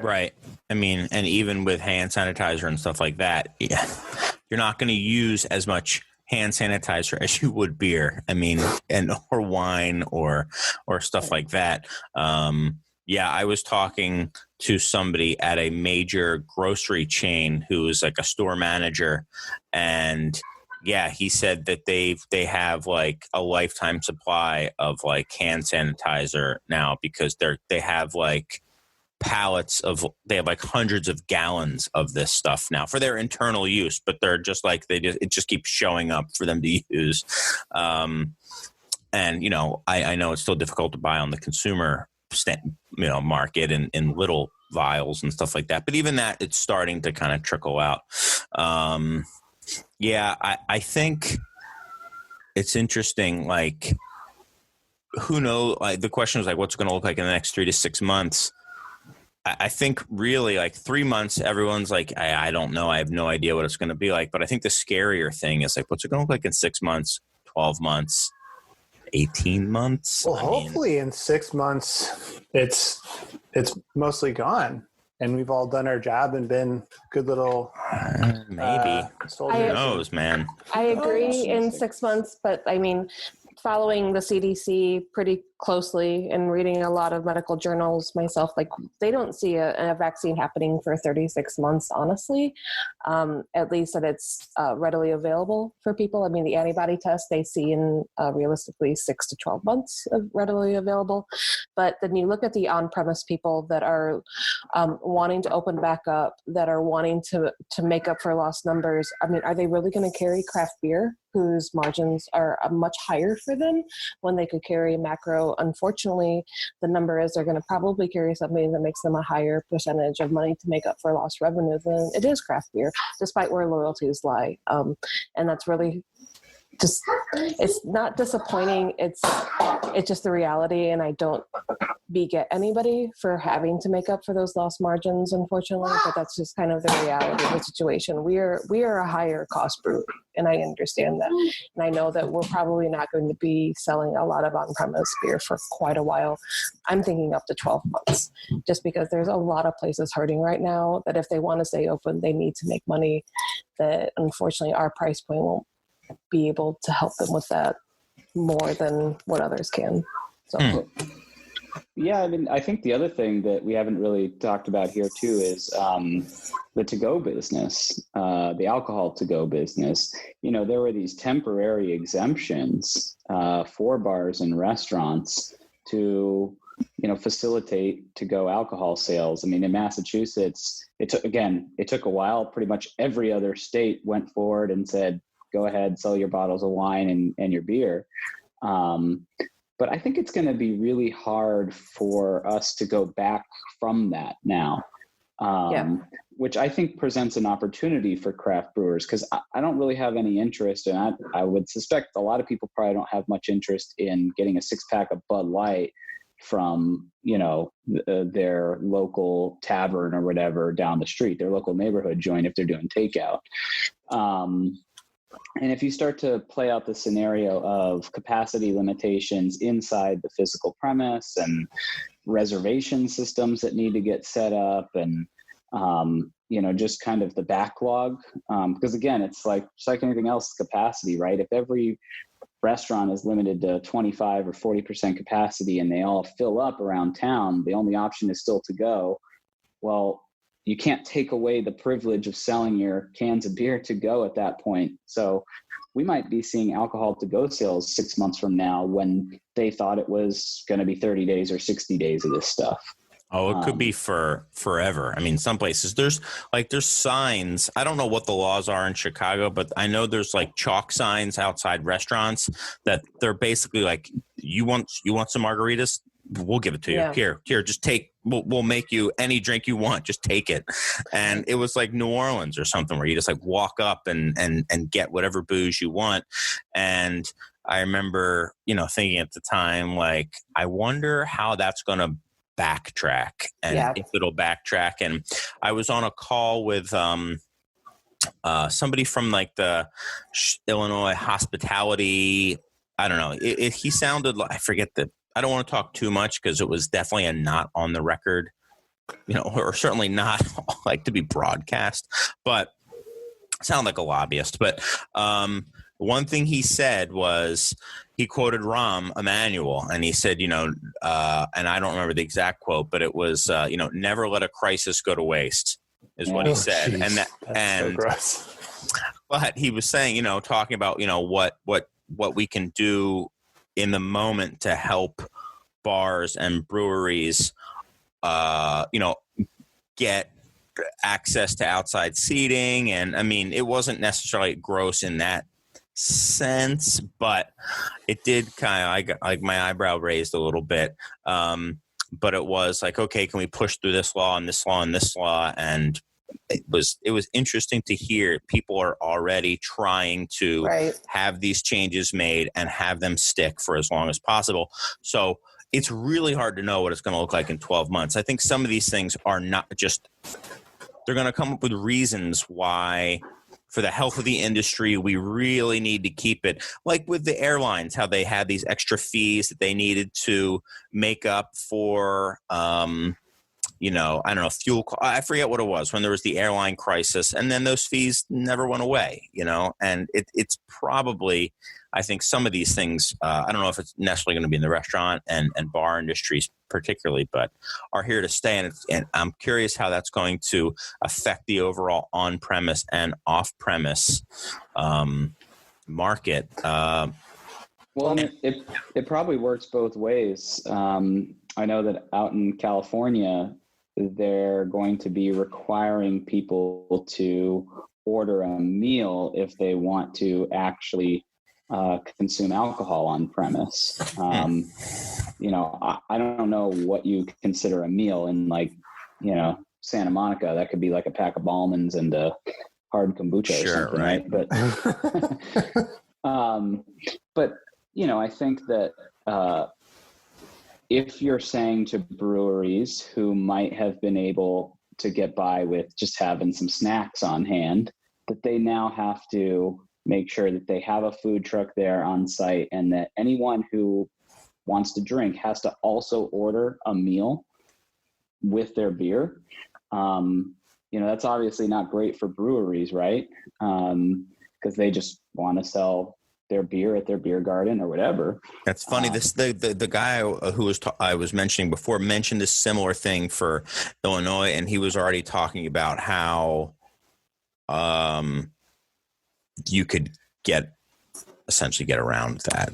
Right. And even with hand sanitizer and stuff like that, you're not going to use as much hand sanitizer as you would beer. Or wine or stuff like that. I was talking to somebody at a major grocery chain who is like a store manager, and he said that they have like a lifetime supply of like hand sanitizer now because they have like pallets they have like hundreds of gallons of this stuff now for their internal use, but they're just like, it just keeps showing up for them to use. And, I know it's still difficult to buy on the consumer market in little vials and stuff like that. But even that, it's starting to kind of trickle out. I think it's interesting. Like, who knows? Like, the question was like, what's it going to look like in the next 3 to 6 months? I think really like 3 months, everyone's like, I don't know. I have no idea what it's going to be like. But I think the scarier thing is like, what's it going to look like in 6 months, 12 months, 18 months? Well, hopefully in 6 months, it's mostly gone. And we've all done our job and been good little maybe. Who knows, man? I agree in 6 months, but following the CDC pretty closely and reading a lot of medical journals myself, like they don't see a vaccine happening for 36 months, honestly, at least that it's readily available for people. The antibody test they see in realistically 6 to 12 months of readily available. But then you look at the on-premise people that are wanting to open back up, that are wanting to make up for lost numbers. Are they really going to carry craft beer, whose margins are much higher for them, when they could carry macro? Unfortunately, the number is they're going to probably carry something that makes them a higher percentage of money to make up for lost revenue than it is craft beer, despite where loyalties lie. And that's really just, it's not disappointing. It's just the reality. And I don't beget anybody for having to make up for those lost margins, unfortunately, but that's just kind of the reality of the situation. We are a higher cost brewery, and I understand that. And I know that we're probably not going to be selling a lot of on-premise beer for quite a while. I'm thinking up to 12 months, just because there's a lot of places hurting right now that if they want to stay open, they need to make money, that unfortunately our price point won't be able to help them with that more than what others can. So. Yeah, I think the other thing that we haven't really talked about here too is the to-go business, the alcohol to-go business. There were these temporary exemptions for bars and restaurants to, facilitate to-go alcohol sales. In Massachusetts, it took a while. Pretty much every other state went forward and said, go ahead, sell your bottles of wine and your beer. But I think it's going to be really hard for us to go back from that now, which I think presents an opportunity for craft brewers, because I don't really have any interest, and I would suspect a lot of people probably don't have much interest in getting a 6-pack of Bud Light from, their local tavern or whatever down the street, their local neighborhood joint if they're doing takeout. And if you start to play out the scenario of capacity limitations inside the physical premise and reservation systems that need to get set up and, just kind of the backlog, because again, it's like anything else, capacity, right? If every restaurant is limited to 25 or 40% capacity and they all fill up around town, the only option is still to go. Well, you can't take away the privilege of selling your cans of beer to go at that point. So we might be seeing alcohol to go sales 6 months from now when they thought it was going to be 30 days or 60 days of this stuff. Oh, it could be for forever. I mean, some places there's signs. I don't know what the laws are in Chicago, but I know there's like chalk signs outside restaurants that they're basically like, you want some margaritas? We'll give it to you. Yeah. Here, just take. We'll make you any drink you want. Just take it. And it was like New Orleans or something where you just like walk up and get whatever booze you want. And I remember, thinking at the time, like, I wonder how that's going to backtrack and if it'll backtrack. And I was on a call with somebody from like the Illinois hospitality. I don't know. He sounded like, I forget I don't want to talk too much because it was definitely a not on the record, or certainly not like to be broadcast, but sound like a lobbyist. But one thing he said was he quoted Rahm Emanuel, and he said, and I don't remember the exact quote, but it was, never let a crisis go to waste is what he said. Geez, and so gross. But he was saying, talking about, what we can do in the moment to help bars and breweries, get access to outside seating. And I mean, it wasn't necessarily gross in that sense, but it did kind of like my eyebrow raised a little bit. But it was like, okay, can we push through this law and this law and this law? And it was interesting to hear people are already trying to have these changes made and have them stick for as long as possible. So it's really hard to know what it's going to look like in 12 months. I think some of these things are not just, they're going to come up with reasons why, for the health of the industry, we really need to keep it. Like with the airlines, how they had these extra fees that they needed to make up for, I don't know, fuel. I forget what it was when there was the airline crisis, and then those fees never went away, and it's probably, I think some of these things, I don't know if it's necessarily going to be in the restaurant and bar industries particularly, but are here to stay. And I'm curious how that's going to affect the overall on-premise and off-premise market. Well, it probably works both ways. I know that out in California, they're going to be requiring people to order a meal if they want to actually consume alcohol on premise. I don't know what you consider a meal in Santa Monica. That could be like a pack of almonds and a hard kombucha or something, right? But I think that if you're saying to breweries who might have been able to get by with just having some snacks on hand, that they now have to make sure that they have a food truck there on site, and that anyone who wants to drink has to also order a meal with their beer. That's obviously not great for breweries, right? Because they just want to sell their beer at their beer garden or whatever. That's funny. The guy who I was mentioning before mentioned a similar thing for Illinois, and he was already talking about how you could essentially get around that.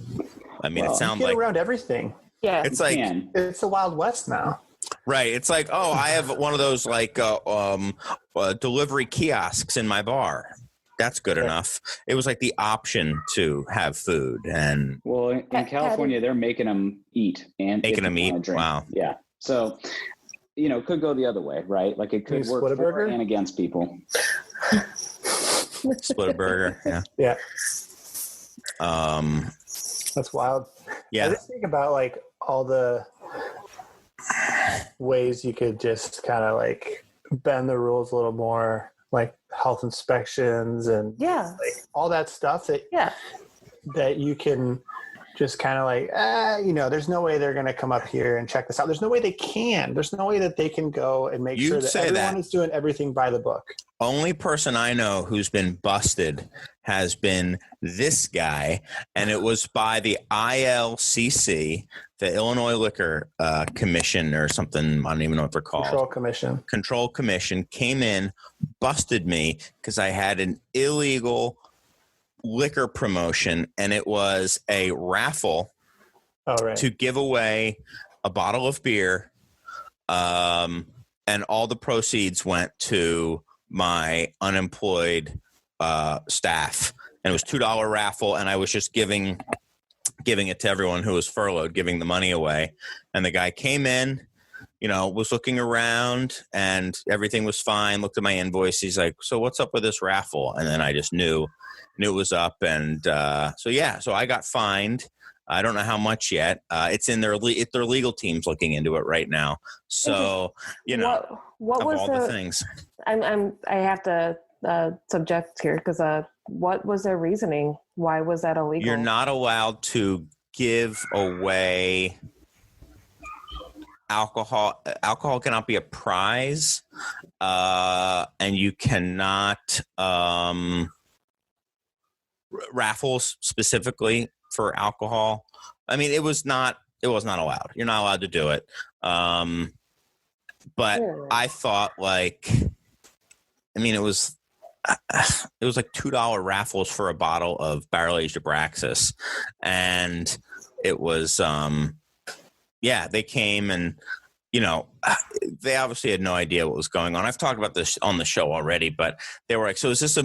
I mean, it sounds like around everything. Yeah, it's like it's the Wild West now. Right. It's like, oh, I have one of those delivery kiosks in my bar. That's good enough. It was like the option to have food. And well, in California, they're making them eat and making them eat. Wow. Yeah. So, it could go the other way, right? Like it could work for and against people. Split a burger. Yeah. Yeah. That's wild. Yeah. I just think about like all the ways you could just kind of like bend the rules a little more. like health inspections and Yeah. like all that stuff Yeah. that you can just kind of like, there's no way they're going to come up here and check this out. There's no way they can. There's no way that they can go and make sure that everyone is doing everything by the book. Only person I know who's been busted has been this guy, and it was by the ILCC, the Illinois Liquor Commission or something. I don't even know what they're called. Control Commission came in, busted me because I had an illegal liquor promotion, and it was a raffle to give away a bottle of beer, and all the proceeds went to my unemployed staff, and it was $2 raffle, and I was just giving it to everyone who was furloughed, giving the money away. And the guy came in, was looking around, and everything was fine, looked at my invoice. He's like, so what's up with this raffle? And then I just knew it was up. And so I got fined. I don't know how much yet. It's in their legal team's looking into it right now. So, what was all the things. I have to subject here because what was their reasoning? Why was that illegal? You're not allowed to give away alcohol. Alcohol cannot be a prize, and you cannot raffles specifically for alcohol. I mean, it was not allowed. You're not allowed to do it. But I thought it was like $2 raffles for a bottle of barrel-aged Abraxas. And it was, they came and, they obviously had no idea what was going on. I've talked about this on the show already, but they were like, so is this a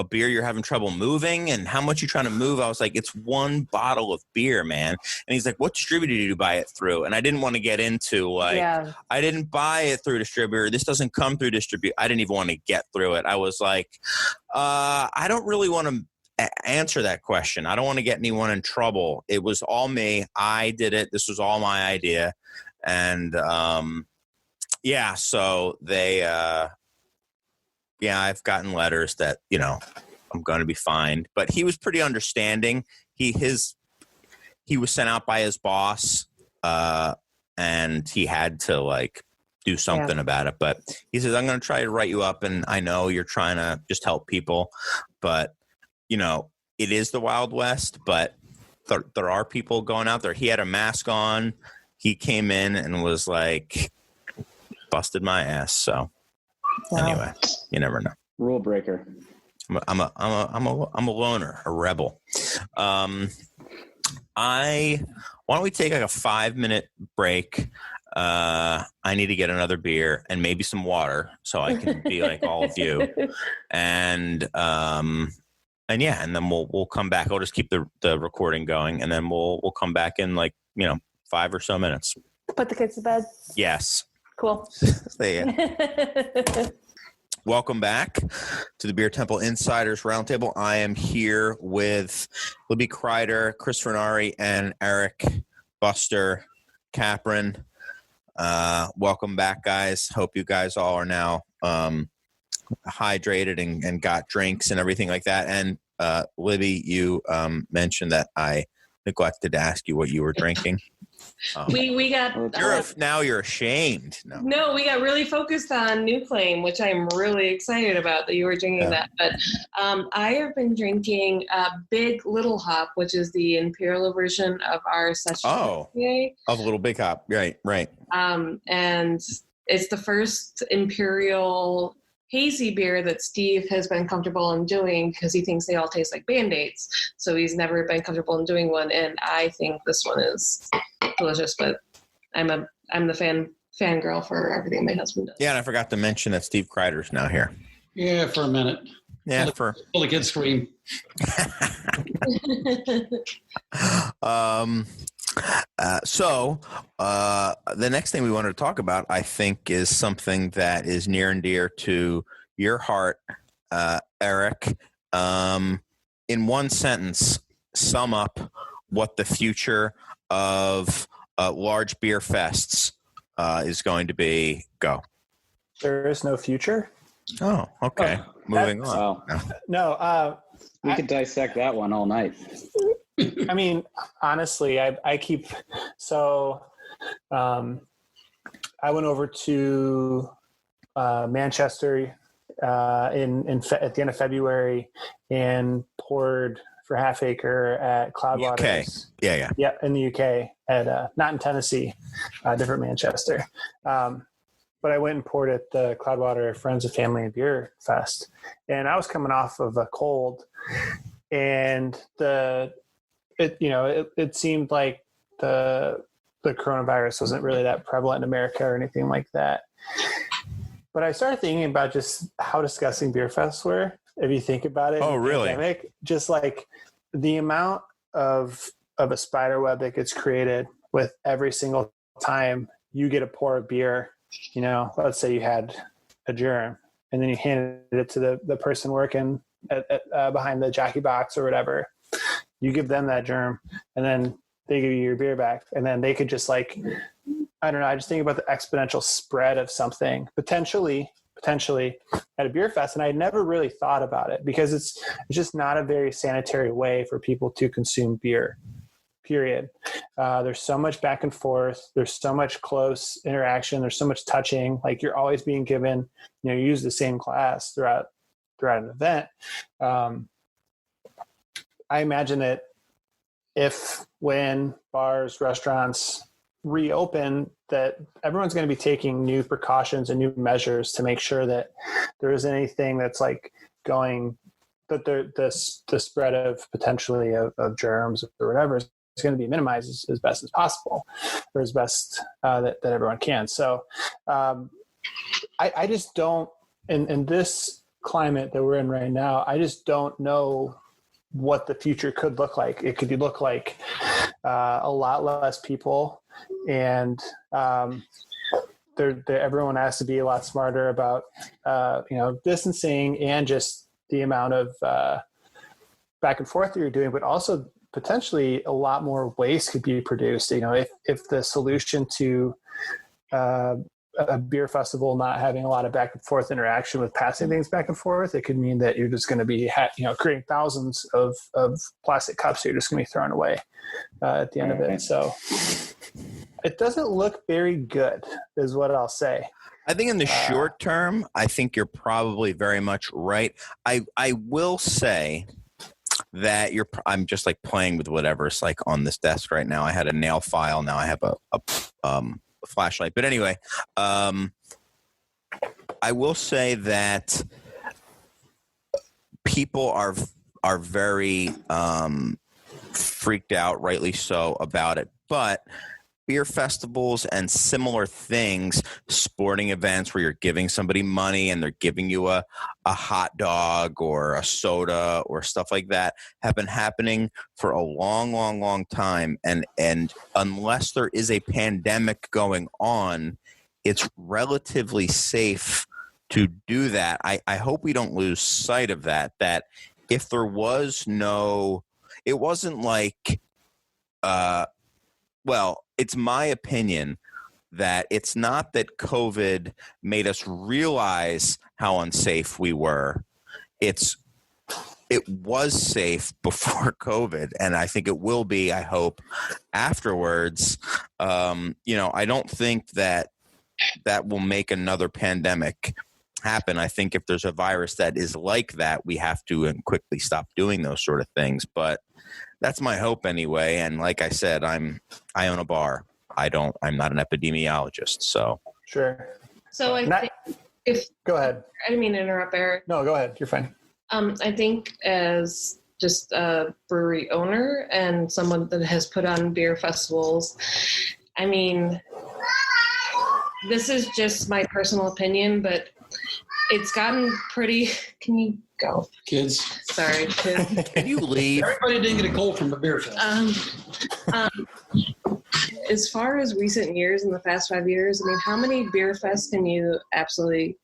beer you're having trouble moving? And how much you trying to move? I was like, it's one bottle of beer, man. And he's like, what distributor did you buy it through? And I didn't want to get into I didn't buy it through a distributor. This doesn't come through distributor. I didn't even want to get through it. I was like, I don't really want to answer that question. I don't want to get anyone in trouble. It was all me. I did it. This was all my idea. And, so they, I've gotten letters that, I'm going to be fined, but he was pretty understanding. He was sent out by his boss, and he had to do something about it, but he says, I'm going to try to write you up. And I know you're trying to just help people, but it is the Wild West, but there are people going out there. He had a mask on. He came in and was like, busted my ass. So anyway, you never know. Rule breaker. I'm a loner, a rebel. Why don't we take a 5-minute break? I need to get another beer and maybe some water so I can be like all of you. And then we'll come back. I'll just keep the recording going, and then we'll come back in 5 or so minutes. Put the kids to bed. Yes. Cool. Welcome back to the Beer Temple Insiders Roundtable. I am here with Libby, Crider, Chris Furnari, and Eric Buster Kapraun. Welcome back, guys. Hope you guys all are now hydrated and got drinks and everything like that. And Libby, you mentioned that I neglected to ask you what you were drinking. We got now you're ashamed. No, we got really focused on New Flame, which I'm really excited about that you were drinking that. But I have been drinking Big Little Hop, which is the imperial version of our session. Of Little Big Hop, right. And it's the first imperial hazy beer that Steve has been comfortable in doing because he thinks they all taste like Band-Aids. So he's never been comfortable in doing one. And I think this one is delicious, but I'm the fangirl for everything my husband does. Yeah, and I forgot to mention that Steve Crider's now here. Yeah, for a minute. Yeah, pull the kid scream. So the next thing we wanted to talk about, I think, is something that is near and dear to your heart, Eric. In one sentence, sum up what the future of large beer fests is going to be. Go. There is no future? Oh, okay. Moving on. Wow. No, We could dissect that one all night. I mean, honestly, I keep so. I went over to Manchester at the end of February and poured for Half Acre at Cloudwater. UK. Yeah. Yeah, in the UK at not in Tennessee, different Manchester. But I went and poured at the Cloudwater Friends of Family and Beer Fest, and I was coming off of a cold, and it seemed like the coronavirus wasn't really that prevalent in America or anything like that. But I started thinking about just how disgusting beer fests were. If you think about it, Oh, really? Pandemic, just like the amount of a spider web that gets created with every single time you get a pour of beer. You know, let's say you had a germ, and then you handed it to the person working at behind the jockey box or whatever. You give them that germ, and then they give you your beer back, and then they could just like, I don't know. I just think about the exponential spread of something potentially at a beer fest. And I never really thought about it because it's just not a very sanitary way for people to consume beer, period. There's so much back and forth. There's so much close interaction. There's so much touching. Like you're always being given, you use the same glass throughout an event. I imagine that when bars, restaurants reopen, that everyone's going to be taking new precautions and new measures to make sure that there isn't anything that's like going, that the spread of potentially of germs or whatever is going to be minimized as best as possible, or as best that everyone can. So I just don't, in this climate that we're in right now, I just don't know what the future could look like. It could look like a lot less people, and everyone has to be a lot smarter about distancing and just the amount of back and forth that you're doing, but also potentially a lot more waste could be produced. If the solution to a beer festival not having a lot of back and forth interaction with passing things back and forth, it could mean that you're just going to be creating thousands of plastic cups that you're just going to be throwing away at the end of it. So it doesn't look very good is what I'll say. I think in the short term, I think you're probably very much right. I will say that I'm just like playing with whatever's like on this desk right now. I had a nail file. Now I have a flashlight. But anyway, I will say that people are very freaked out, rightly so, about it. But beer festivals and similar things, sporting events where you're giving somebody money and they're giving you a hot dog or a soda or stuff like that, have been happening for a long, long, long time. And unless there is a pandemic going on, it's relatively safe to do that. I hope we don't lose sight of that if there was it wasn't like, it's my opinion that it's not that COVID made us realize how unsafe we were. It was safe before COVID, and I think it will be, I hope, afterwards. I don't think that will make another pandemic happen. I think if there's a virus that is like that, we have to quickly stop doing those sort of things. But that's my hope anyway. And like I said, I own a bar. I'm not an epidemiologist, so. Sure. So go ahead. I didn't mean to interrupt, Eric. No, go ahead. You're fine. I think as just a brewery owner and someone that has put on beer festivals, I mean, this is just my personal opinion, but it's gotten pretty. Can you go, Kids. Sorry, kids. Can you leave? Everybody didn't get a cold from a beer fest. As far as recent years, in the past 5 years, I mean, how many beer fests can you absolutely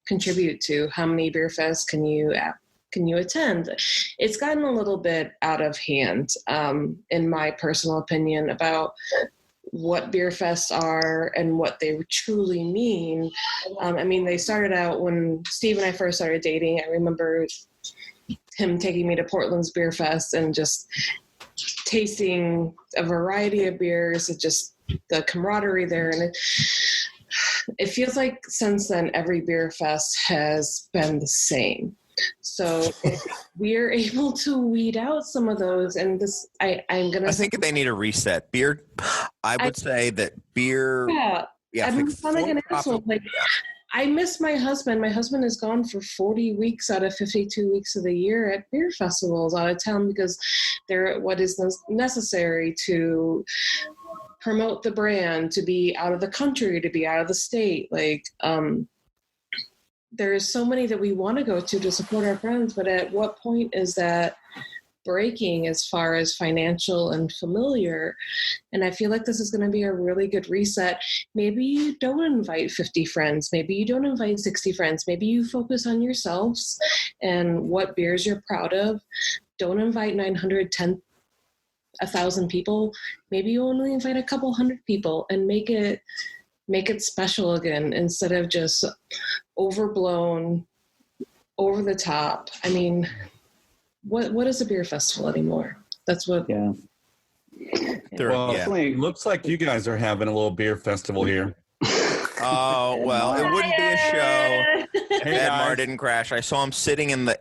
contribute to? How many beer fests can you attend? It's gotten a little bit out of hand, in my personal opinion, about what beer fests are and what they truly mean. I mean, they started out when Steve and I first started dating. I remember him taking me to Portland's Beer Fest and just tasting a variety of beers and just the camaraderie there. And it feels like since then, every beer fest has been the same. So if we're able to weed out some of those, and this, I think they need a reset. Beer, I would say that beer. Yeah, I'm like an asshole. Like, I miss my husband. My husband is gone for 40 weeks out of 52 weeks of the year at beer festivals out of town because they're what is necessary to promote the brand, to be out of the country, to be out of the state. Like, there's so many that we want to go to support our friends, but at what point is that breaking as far as financial and familiar? And I feel like this is going to be a really good reset. Maybe you don't invite 50 friends. Maybe you don't invite 60 friends. Maybe you focus on yourselves and what beers you're proud of. Don't invite 910, 1,000 people. Maybe you only invite a couple hundred people and make it special again instead of just overblown, over the top. I mean, what is a beer festival anymore? That's what. Yeah. Well, it looks like you guys are having a little beer festival here. Oh well, it wouldn't be a show if Edmar didn't crash. I saw him sitting in the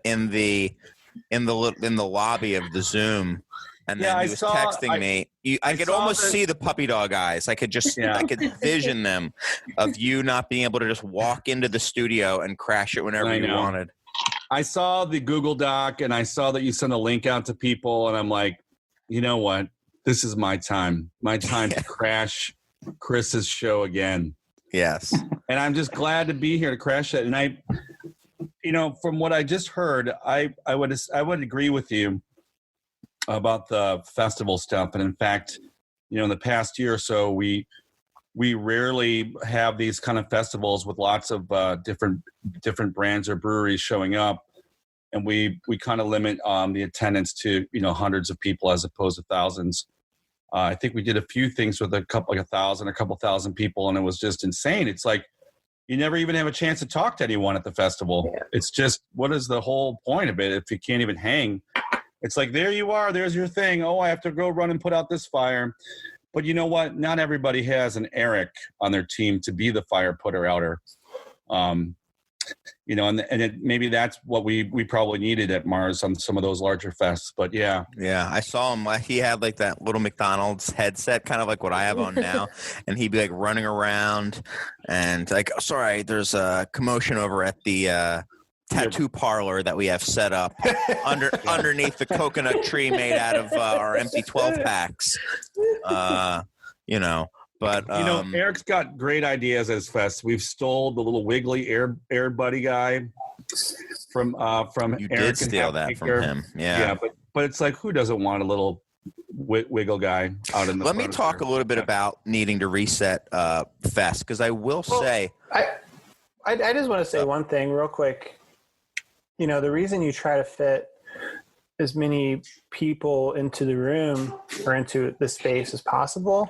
lobby of the Zoom. And then he was texting me. I could almost see the puppy dog eyes. I could I could vision them of you not being able to just walk into the studio and crash it whenever you wanted. I saw the Google Doc and I saw that you sent a link out to people, and I'm like, you know what? This is my time. My time to crash Chris's show again. Yes. And I'm just glad to be here to crash it. And from what I just heard, I would agree with you about the festival stuff. And in fact, in the past year or so, we rarely have these kind of festivals with lots of different brands or breweries showing up. And we kind of limit the attendance to, hundreds of people as opposed to thousands. I think we did a few things with a couple thousand people, and it was just insane. It's like, you never even have a chance to talk to anyone at the festival. Yeah. It's just, what is the whole point of it if you can't even hang? It's like, there you are, there's your thing. Oh, I have to go run and put out this fire. But you know what? Not everybody has an Eric on their team to be the fire putter outer. Maybe that's what we probably needed at Mars on some of those larger fests. But yeah. Yeah, I saw him. He had like that little McDonald's headset, kind of like what I have on now. And he'd be like running around and like, sorry, there's a commotion over at the tattoo parlor that we have set up underneath the coconut tree made out of our empty 12 packs. But Eric's got great ideas as fest. We've stole the little wiggly air buddy guy from you Eric. Did steal that from him. Yeah, but it's like, who doesn't want a little wiggle guy out in the Let me talk a little bit about needing to reset fest, because I will say I just want to say one thing real quick. The reason you try to fit as many people into the room or into the space as possible,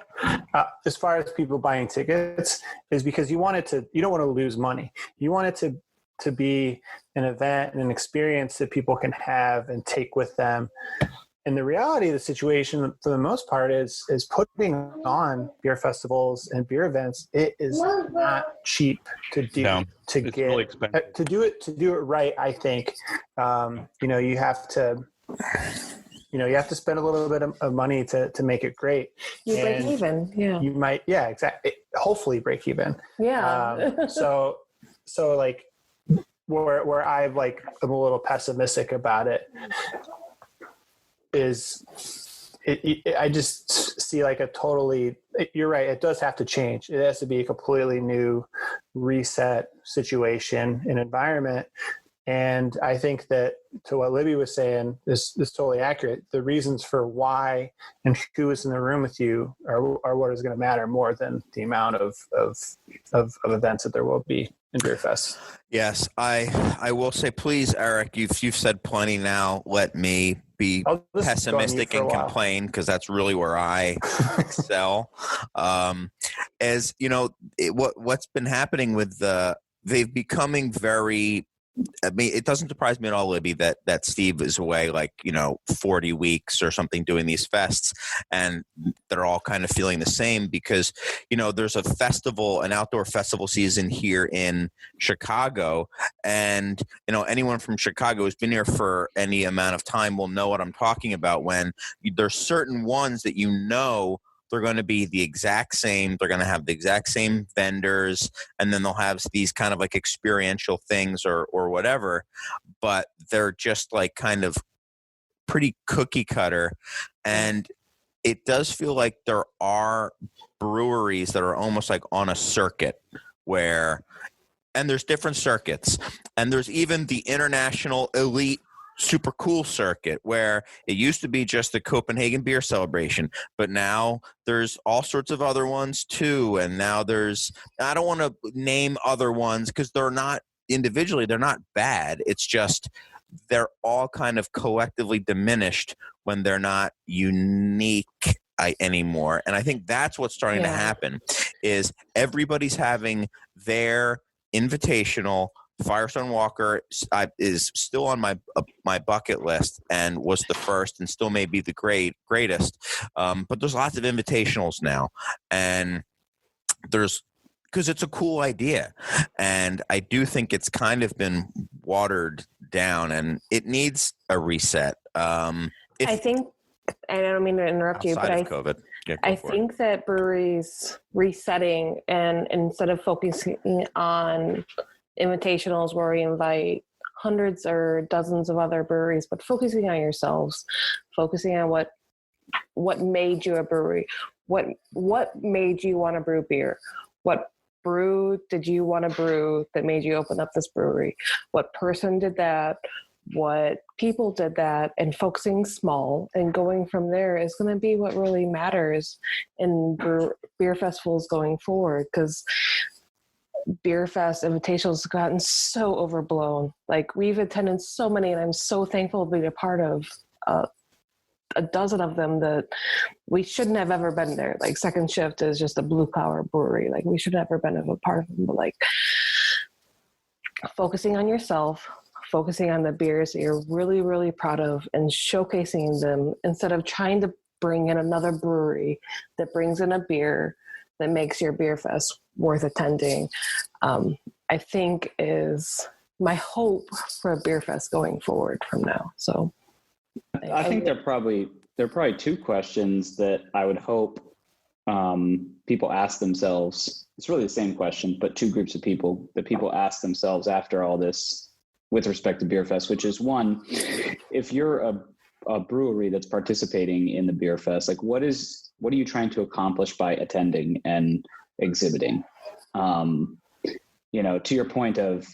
as far as people buying tickets, is because you don't want to lose money. You want it to be an event and an experience that people can have and take with them. And the reality of the situation, for the most part, is putting on beer festivals and beer events. It is not cheap to do. No, to it's get really expensive. to do it right. I think you have to. You have to spend a little bit of money to make it great. You break even, yeah. You might, yeah, exactly. Hopefully break even. Yeah. So like where I'm a little pessimistic about it is I just see like a totally, you're right. It does have to change. It has to be a completely new reset situation and environment. And I think that, to what Libby was saying, is totally accurate. The reasons for why and who is in the room with you are what is going to matter more than the amount of events that there will be in Beer Fest. Yes, I will say, please, Eric, you've said plenty now. Let me be I'll just go on mute pessimistic for a and while. complain, because that's really where I excel. As you know, what's been happening with they've becoming very. I mean, it doesn't surprise me at all, Libby, that Steve is away 40 weeks or something doing these fests, and they're all kind of feeling the same because, there's an outdoor festival season here in Chicago, and, anyone from Chicago who's been here for any amount of time will know what I'm talking about when there's certain ones that they're going to be the exact same. They're going to have the exact same vendors, and then they'll have these kind of experiential things or whatever, but they're just kind of pretty cookie cutter. And it does feel like there are breweries that are almost on a circuit and there's different circuits, and there's even the international elite super cool circuit where it used to be just the Copenhagen beer celebration, but now there's all sorts of other ones too. And now I don't want to name other ones because they're not individually, they're not bad. It's just they're all kind of collectively diminished when they're not unique anymore. And I think that's what's starting to happen is everybody's having their invitational. Firestone Walker is still on my bucket list and was the first and still may be the greatest. But there's lots of invitationals now, and because it's a cool idea, and I do think it's kind of been watered down and it needs a reset. I think, I don't mean to interrupt you, but COVID. I think that breweries resetting, and instead of focusing on invitationals where we invite hundreds or dozens of other breweries, but focusing on yourselves, focusing on what made you a brewery, what made you want to brew beer, what brew did you want to brew that made you open up this brewery, what person did that, what people did that, and focusing small and going from there is going to be what really matters in beer festivals going forward, because Beer Fest invitations have gotten so overblown. We've attended so many, and I'm so thankful to be a part of a dozen of them that we shouldn't have ever been there. Second Shift is just a blue collar brewery. We should have never been a part of them. But focusing on yourself, focusing on the beers that you're really, really proud of, and showcasing them instead of trying to bring in another brewery that brings in a beer that makes your beer fest worth attending, I think is my hope for a beer fest going forward from now. So I think there are probably two questions that I would hope people ask themselves. It's really the same question, but two groups of people that people ask themselves after all this with respect to beer fest, which is one, if you're a brewery that's participating in the beer fest, what are you trying to accomplish by attending and exhibiting? To your point of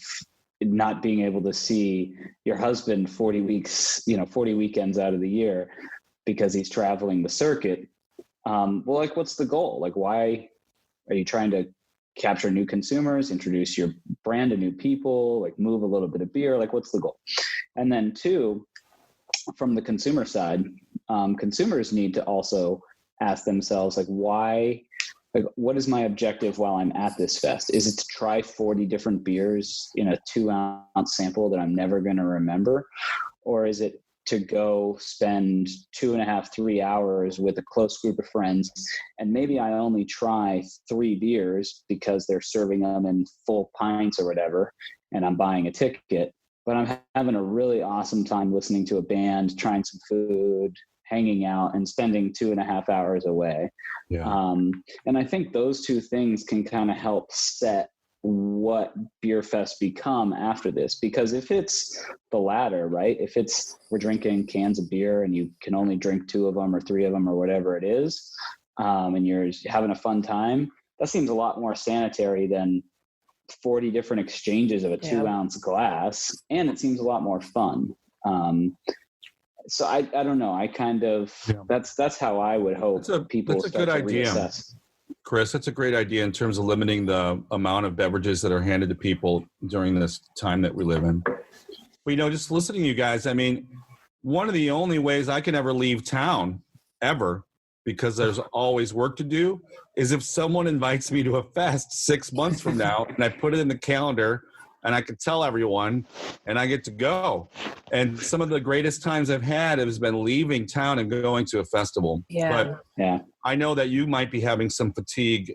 not being able to see your husband 40 weekends out of the year because he's traveling the circuit. What's the goal? Why are you trying to capture new consumers, introduce your brand to new people, move a little bit of beer? What's the goal? And then two, from the consumer side, consumers need to also ask themselves, why, what is my objective while I'm at this fest? Is it to try 40 different beers in a 2-ounce sample that I'm never going to remember? Or is it to go spend 2.5, 3 hours with a close group of friends, and maybe I only try 3 beers because they're serving them in full pints or whatever, and I'm buying a ticket, but I'm having a really awesome time listening to a band, trying some food, hanging out, and spending 2.5 hours away. Yeah. And I think those two things can kind of help set what Beer Fest become after this. Because if it's the latter, right? If it's we're drinking cans of beer and you can only drink 2 of them or 3 of them or whatever it is, and you're having a fun time, that seems a lot more sanitary than 40 different exchanges of a 2-ounce glass, and it seems a lot more fun. So I don't know. I kind of that's how I would hope people start to reassess. Chris, that's a great idea in terms of limiting the amount of beverages that are handed to people during this time that we live in. But, just listening to you guys, I mean, one of the only ways I can ever leave town ever, because there's always work to do, is if someone invites me to a fest 6 months from now and I put it in the calendar and I can tell everyone and I get to go. And some of the greatest times I've had has been leaving town and going to a festival. Yeah. But I know that you might be having some fatigue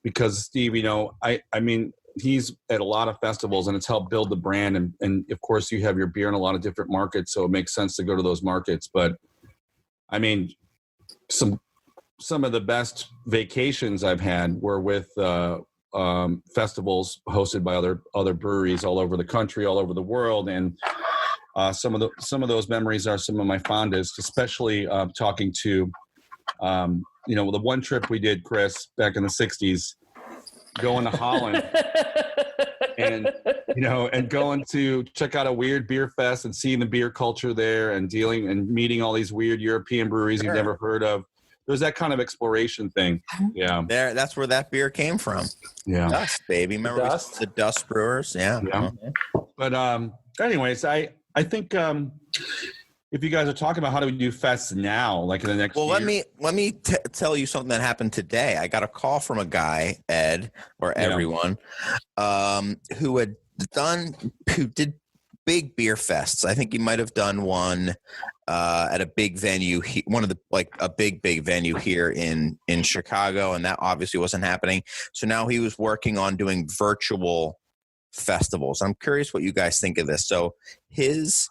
because Steve, you know, I mean, he's at a lot of festivals and it's helped build the brand. And of course you have your beer in a lot of different markets, so it makes sense to go to those markets. But I mean, some of the best vacations I've had were with festivals hosted by other breweries all over the country, all over the world, and some of those memories are some of my fondest, especially talking to you know, the one trip we did, Chris, back in the 60s, going to Holland and, you know, and going to check out a weird beer fest and seeing the beer culture there and dealing and meeting all these weird European breweries you've never heard of. There's that kind of exploration thing. Yeah. That's where that beer came from. Yeah. Dust, baby. Remember the Dust Brewers? Yeah. But anyways, I think if you guys are talking about how do we do fests now, like in the next year? let me tell you something that happened today. I got a call from a guy, Ed, or everyone, who did big beer fests. I think he might have done one at a big venue, a big venue here in Chicago, and that obviously wasn't happening. So now he was working on doing virtual festivals. I'm curious what you guys think of this. So his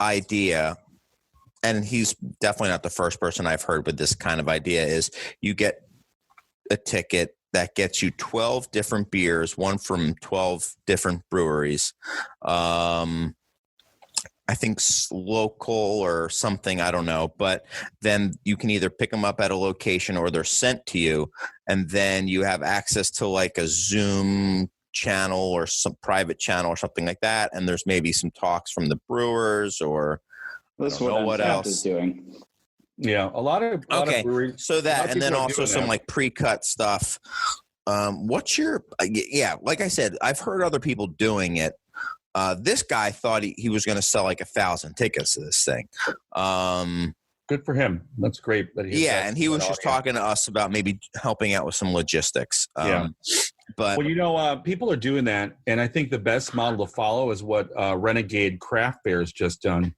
idea, and he's definitely not the first person I've heard with this kind of idea, is you get a ticket that gets you 12 different beers, one from 12 different breweries. I think local or something, I don't know. But then you can either pick them up at a location or they're sent to you. And then you have access to like a Zoom channel or some private channel or something like that. And there's maybe some talks from the brewers or that's what else is doing. Yeah, a lot of breweries. So that, and then also some like pre-cut stuff. What's your, like I said, I've heard other people doing it. This guy thought he was going to sell like 1,000 tickets to this thing. Good for him. That's great. And he was just talking to us about maybe helping out with some logistics. But well, you know, people are doing that, and I think the best model to follow is what Renegade Craft Fair has just done.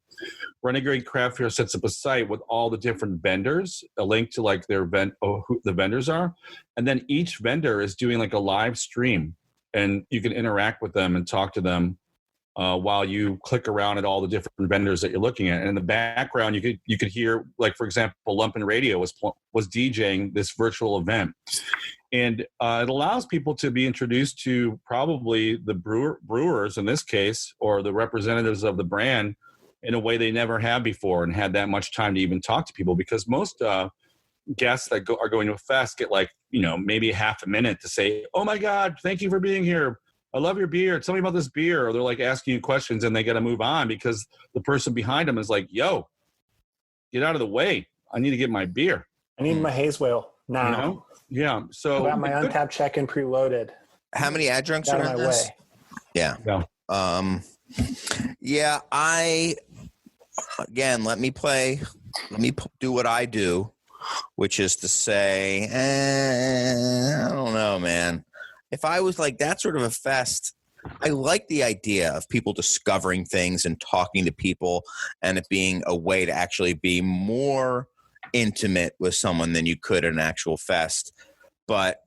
Renegade Craft Fair sets up a site with all the different vendors, a link to like their who the vendors are, and then each vendor is doing like a live stream, and you can interact with them and talk to them while you click around at all the different vendors that you're looking at. And in the background, you could hear, like for example, Lumpen Radio was DJing this virtual event. And it allows people to be introduced to probably the brewers in this case, or the representatives of the brand, in a way they never have before and had that much time to even talk to people. Because most guests that are going to a fest get like, you know, maybe half a minute to say, "Oh my God, thank you for being here. I love your beer. Tell me about this beer." Or they're like asking you questions and they got to move on because the person behind them is like, "Yo, get out of the way. I need to get my beer. I need my haze whale now." You know? Yeah. So I got my untapped check-in preloaded. How many adjuncts Out are of in my this? way. Yeah. Let me do what I do, which is to say, I don't know, man. If I was like that sort of a fest, I like the idea of people discovering things and talking to people and it being a way to actually be more intimate with someone than you could at an actual fest. But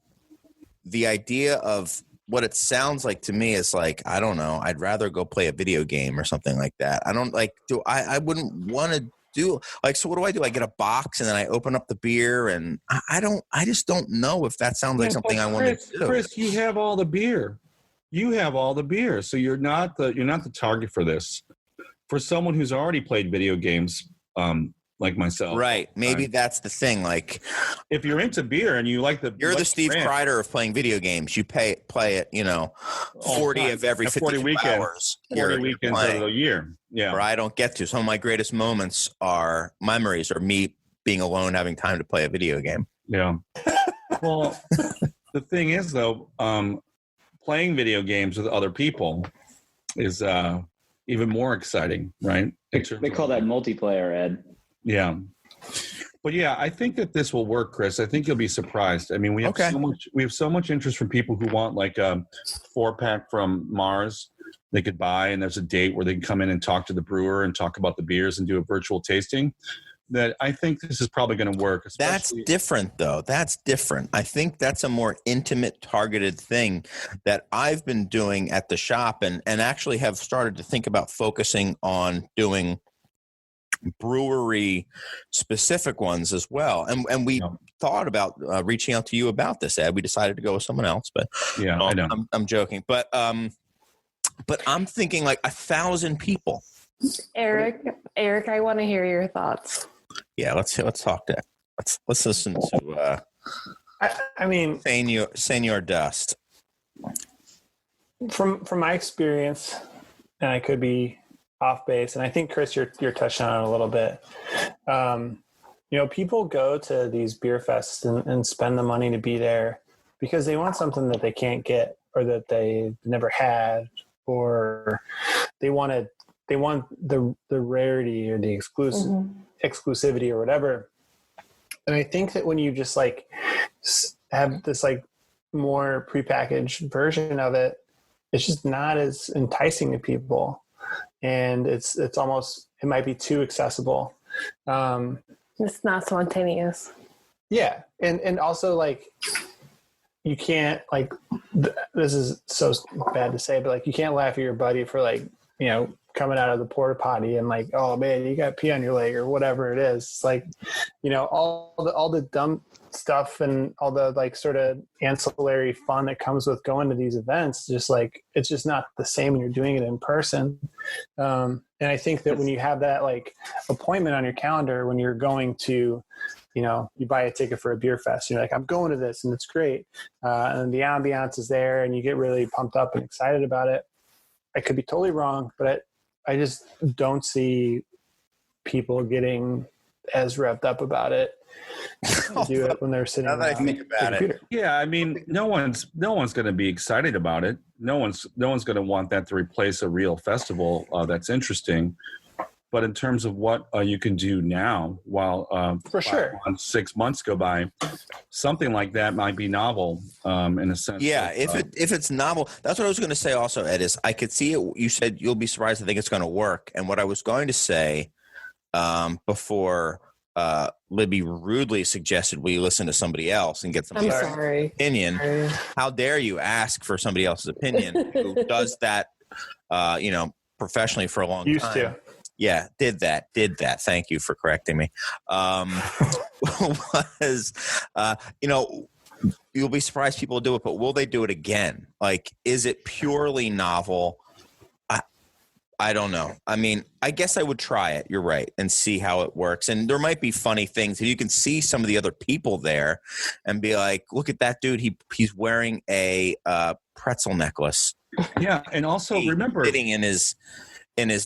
the idea of what it sounds like to me is like, I don't know, I'd rather go play a video game or something like that. I wouldn't want to do like, so what do? I get a box and then I open up the beer and I just don't know if that sounds like something I want to do. Chris, you have all the beer. So you're not the target for this. For someone who's already played video games, like myself. Right. Maybe that's the thing. Like, if you're into beer and you like you're the Steve Crider of playing video games. You play it, 40 of every 52 hours. 40 weekends out of the year. Yeah. Or I don't get to. Some of my greatest memories are me being alone, having time to play a video game. Yeah. Well, the thing is though, playing video games with other people is, even more exciting, right? They call that multiplayer, Ed. Yeah. But yeah, I think that this will work, Chris. I think you'll be surprised. I mean, we have so much interest from people who want like a 4-pack from Mars they could buy, and there's a date where they can come in and talk to the brewer and talk about the beers and do a virtual tasting. That I think this is probably going to work. That's different, though. That's different. I think that's a more intimate, targeted thing that I've been doing at the shop, and actually have started to think about focusing on doing brewery specific ones as well. And we thought about reaching out to you about this, Ed. We decided to go with someone else, but yeah, I know. I'm joking. But I'm thinking like 1,000 people. Eric, I want to hear your thoughts. Yeah, let's talk to. Let's listen to. I mean, Senor Dust. From my experience, and I could be off base, and I think Chris, you're touching on it a little bit. People go to these beer fests and spend the money to be there because they want something that they can't get, or that they never had, or they want the rarity or the exclusivity or whatever. And I think that when you just like have this like more prepackaged version of it, it's just not as enticing to people, and it's almost, it might be too accessible. It's not spontaneous. Yeah, and also like you can't like this is so bad to say, but like you can't laugh at your buddy for like coming out of the porta potty and like, oh man, you got pee on your leg or whatever it is. It's like, all the dumb stuff and all the like sort of ancillary fun that comes with going to these events. Just like, it's just not the same when you're doing it in person. And I think that when you have that like appointment on your calendar, when you're going to, you buy a ticket for a beer fest, you're like, I'm going to this and it's great. And the ambiance is there and you get really pumped up and excited about it. I could be totally wrong, but I just don't see people getting as revved up about it to do it when they're sitting now that I think about it. Yeah, I mean, no one's going to be excited about it. No one's going to want that to replace a real festival that's interesting. But in terms of what you can do now, while for sure 6 months go by, something like that might be novel in a sense. Yeah, if it's novel, that's what I was going to say. Also, Ed, is I could see it. You said you'll be surprised. I think it's going to work. And what I was going to say before Libby rudely suggested we listen to somebody else and get somebody else's opinion. Sorry. How dare you ask for somebody else's opinion who does that, professionally for a long time. Used to. Yeah, did that. Thank you for correcting me. You'll be surprised people do it, but will they do it again? Like, is it purely novel? I don't know. I mean, I guess I would try it. You're right, and see how it works. And there might be funny things. If you can see some of the other people there and be like, look at that dude. He's wearing a pretzel necklace. Yeah, and also remember sitting in his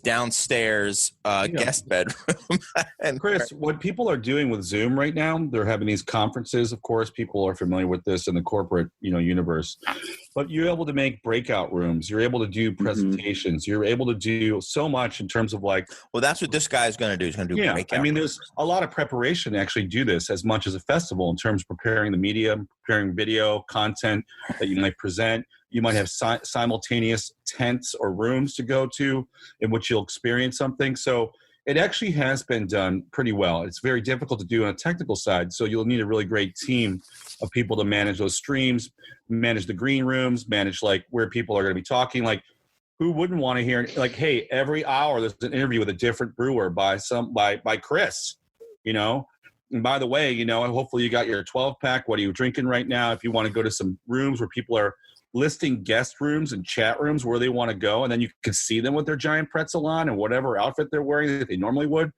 downstairs guest bedroom. And Chris, what people are doing with Zoom right now, they're having these conferences. Of course, people are familiar with this in the corporate, universe. But you're able to make breakout rooms. You're able to do presentations. You're able to do so much in terms of like. Well, that's what this guy is going to do. He's going to do breakout. I mean, there's a lot of preparation to actually do this as much as a festival in terms of preparing the media, preparing video content that you might present. You might have simultaneous tents or rooms to go to in which you'll experience something. So it actually has been done pretty well. It's very difficult to do on a technical side. So you'll need a really great team of people to manage those streams, manage the green rooms, manage like where people are going to be talking. Like, who wouldn't want to hear like, hey, every hour there's an interview with a different brewer by Chris, And by the way, hopefully you got your 12-pack. What are you drinking right now? If you want to go to some rooms where people are listing guest rooms and chat rooms where they want to go, and then you can see them with their giant pretzel on and whatever outfit they're wearing that they normally would.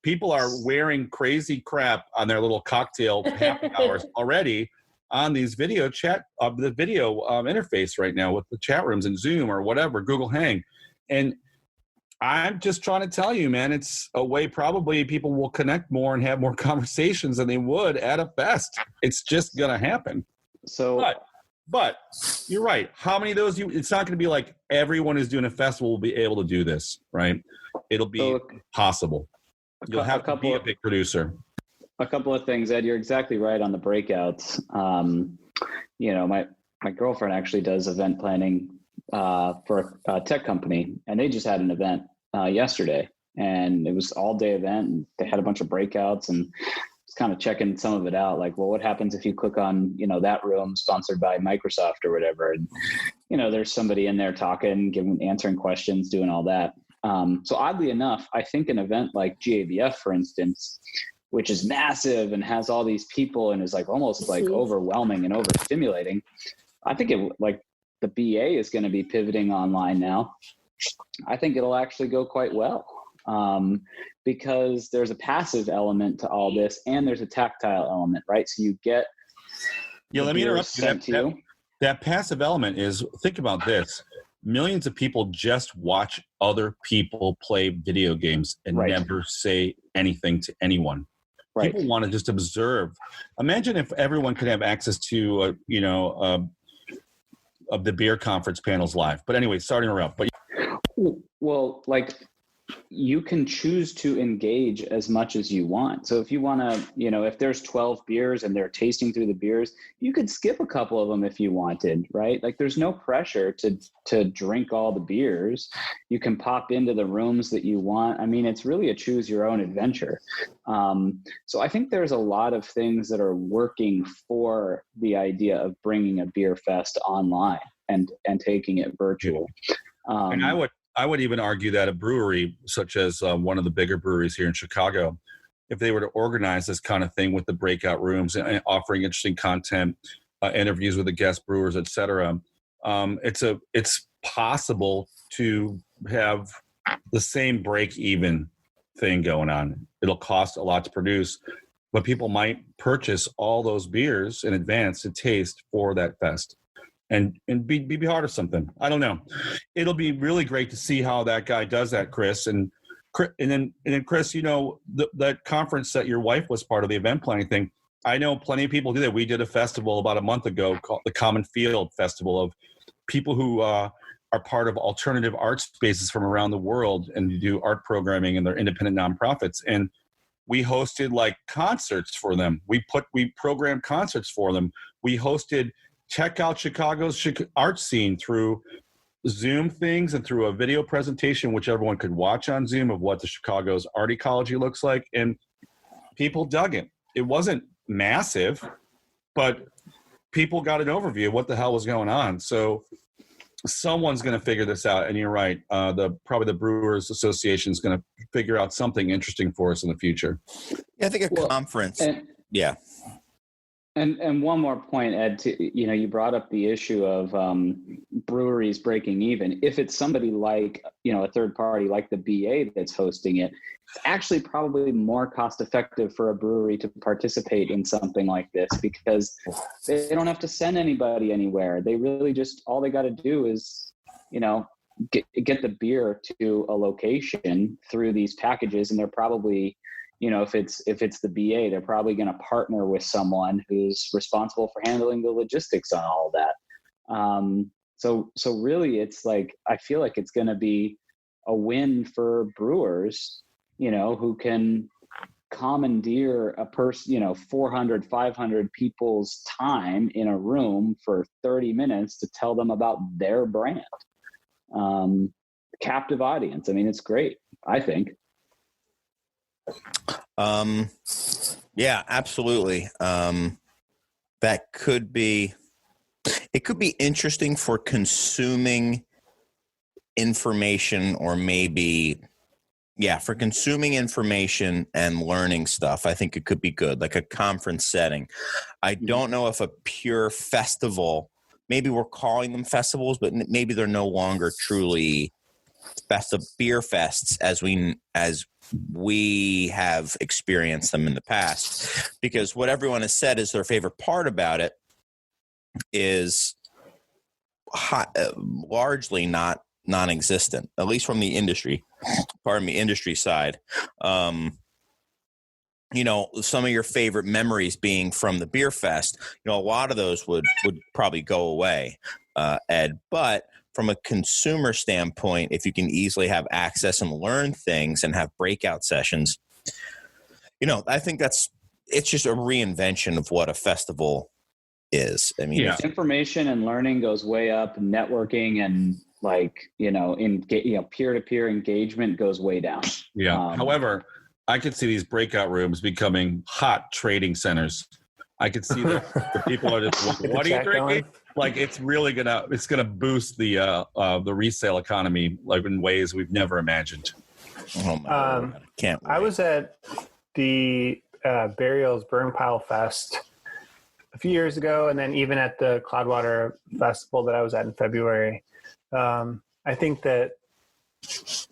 People are wearing crazy crap on their little cocktail happy hours already on these video chat the video interface right now with the chat rooms and Zoom or whatever, Google Hang. And I'm just trying to tell you, man, it's a way probably people will connect more and have more conversations than they would at a fest. It's just going to happen. So But you're right. How many of those it's not going to be like everyone who's doing a festival will be able to do this, right? It'll be possible. You'll have to be a big producer. A couple of things, Ed. You're exactly right on the breakouts. My girlfriend actually does event planning for a tech company, and they just had an event yesterday, and it was all day event, and they had a bunch of breakouts, and kind of checking some of it out, like, well, what happens if you click on, that room sponsored by Microsoft or whatever, and there's somebody in there talking, answering questions, doing all that. So oddly enough, I think an event like GABF, for instance, which is massive and has all these people and is like almost like overwhelming and overstimulating, I think the BA is going to be pivoting online now. I think it'll actually go quite well. Because there's a passive element to all this and there's a tactile element, right? So you get let me interrupt you. That passive element is, think about this. Millions of people just watch other people play video games and never say anything to anyone. Right. People want to just observe. Imagine if everyone could have access to, of the beer conference panels live. But anyway, starting around. But well, you can choose to engage as much as you want. So if you want to, if there's 12 beers and they're tasting through the beers, you could skip a couple of them if you wanted, right? Like there's no pressure to drink all the beers. You can pop into the rooms that you want. I mean, it's really a choose your own adventure. So I think there's a lot of things that are working for the idea of bringing a beer fest online and taking it virtual. And I would even argue that a brewery such as one of the bigger breweries here in Chicago, if they were to organize this kind of thing with the breakout rooms and offering interesting content, interviews with the guest brewers, et cetera, it's possible to have the same break-even thing going on. It'll cost a lot to produce, but people might purchase all those beers in advance to taste for that fest. And be part of something. I don't know. It'll be really great to see how that guy does that, Chris. And then Chris, that conference that your wife was part of, the event planning thing. I know plenty of people do that. We did a festival about a month ago called the Common Field Festival of people who are part of alternative art spaces from around the world and do art programming, and they're independent nonprofits. And we hosted concerts for them. We programmed concerts for them. We hosted. Check out Chicago's art scene through Zoom things and through a video presentation, which everyone could watch on Zoom, of what the Chicago's art ecology looks like. And people dug it. It wasn't massive, but people got an overview of what the hell was going on. So someone's going to figure this out. And you're right. Probably the Brewers Association is going to figure out something interesting for us in the future. Yeah, I think conference. Yeah. And one more point, Ed, you brought up the issue of breweries breaking even. If it's somebody like, a third party like the BA that's hosting it, it's actually probably more cost effective for a brewery to participate in something like this, because they don't have to send anybody anywhere. They really just, all they got to do is, get the beer to a location through these packages, and they're probably, if it's the BA, they're probably going to partner with someone who's responsible for handling the logistics on all of that. So really, it's I feel like it's going to be a win for brewers, who can commandeer a person, 400, 500 people's time in a room for 30 minutes to tell them about their brand. Captive audience. I mean, it's great, I think. Yeah, absolutely. It could be interesting for consuming information, or maybe, for consuming information and learning stuff. I think it could be good, like a conference setting. I don't know if a pure festival, maybe we're calling them festivals, but maybe they're no longer truly beer fests as we have experienced them in the past, because what everyone has said is their favorite part about it is largely non-existent, at least from the industry side. some of your favorite memories being from the beer fest, a lot of those would probably go away, Ed. But from a consumer standpoint, if you can easily have access and learn things and have breakout sessions, I think it's just a reinvention of what a festival is. I mean, information and learning goes way up, networking and peer-to-peer engagement goes way down. Yeah. However, I could see these breakout rooms becoming hot trading centers. I could see that the people are just like, what are you drinking? Like it's gonna boost the resale economy like in ways we've never imagined. Oh my God. Can't wait. I was at the Burials Burn Pile Fest a few years ago, and then even at the Cloudwater Festival that I was at in February. I think that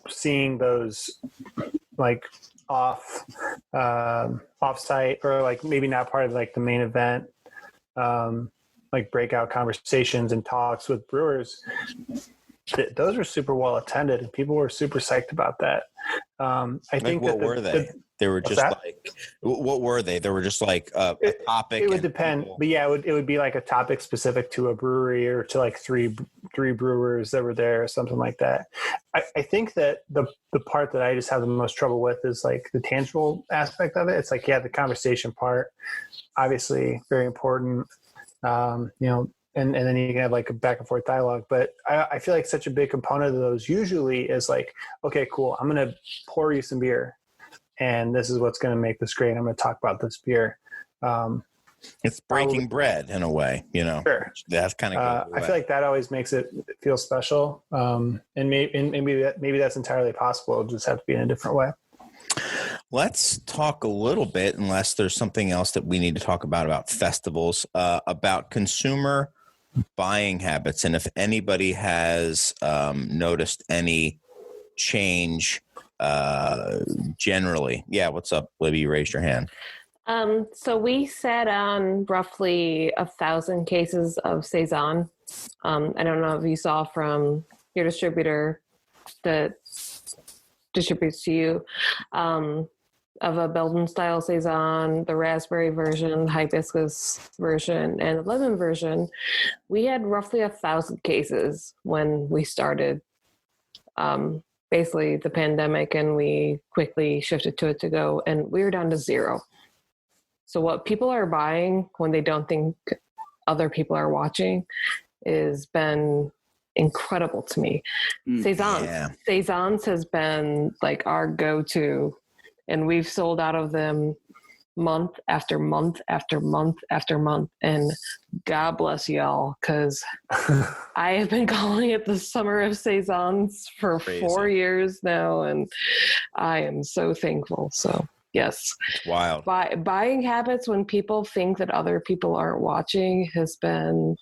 seeing those like off-site or like maybe not part of like the main event, like breakout conversations and talks with brewers, those were super well attended and people were super psyched about that. I think what were they? They were just like, what were they? They were just like a topic. It would depend, but yeah, it would be like a topic specific to a brewery or to like three brewers that were there or something like that. I think that the part that I just have the most trouble with is like the tangible aspect of it. It's like, the conversation part, obviously very important, and then you can have like a back and forth dialogue. But I feel like such a big component of those usually is like, okay, cool, I'm going to pour you some beer. And this is what's going to make this great. I'm going to talk about this beer. It's breaking bread in a way, Sure. That's kind of. I feel like that always makes it feel special. And maybe that's entirely possible. It'll just have to be in a different way. Let's talk a little bit, unless there's something else that we need to talk about festivals, about consumer buying habits, and if anybody has noticed any change. Generally. Yeah. What's up, Libby? You raised your hand. So we sat on roughly 1,000 cases of Saison. I don't know if you saw from your distributor that distributes to you, of a Belgian style Saison, the raspberry version, the hibiscus version, and the lemon version. We had roughly 1,000 cases when we started. Basically the pandemic, and we quickly shifted to it to go, and we were down to 0. So what people are buying when they don't think other people are watching has been incredible to me. Saisons has been like our go-to, and we've sold out of them month after month after month after month. And God bless y'all, because I have been calling it the summer of Saisons for 4 years now, and I am so thankful. So yes, it's wild. Buying habits when people think that other people aren't watching has been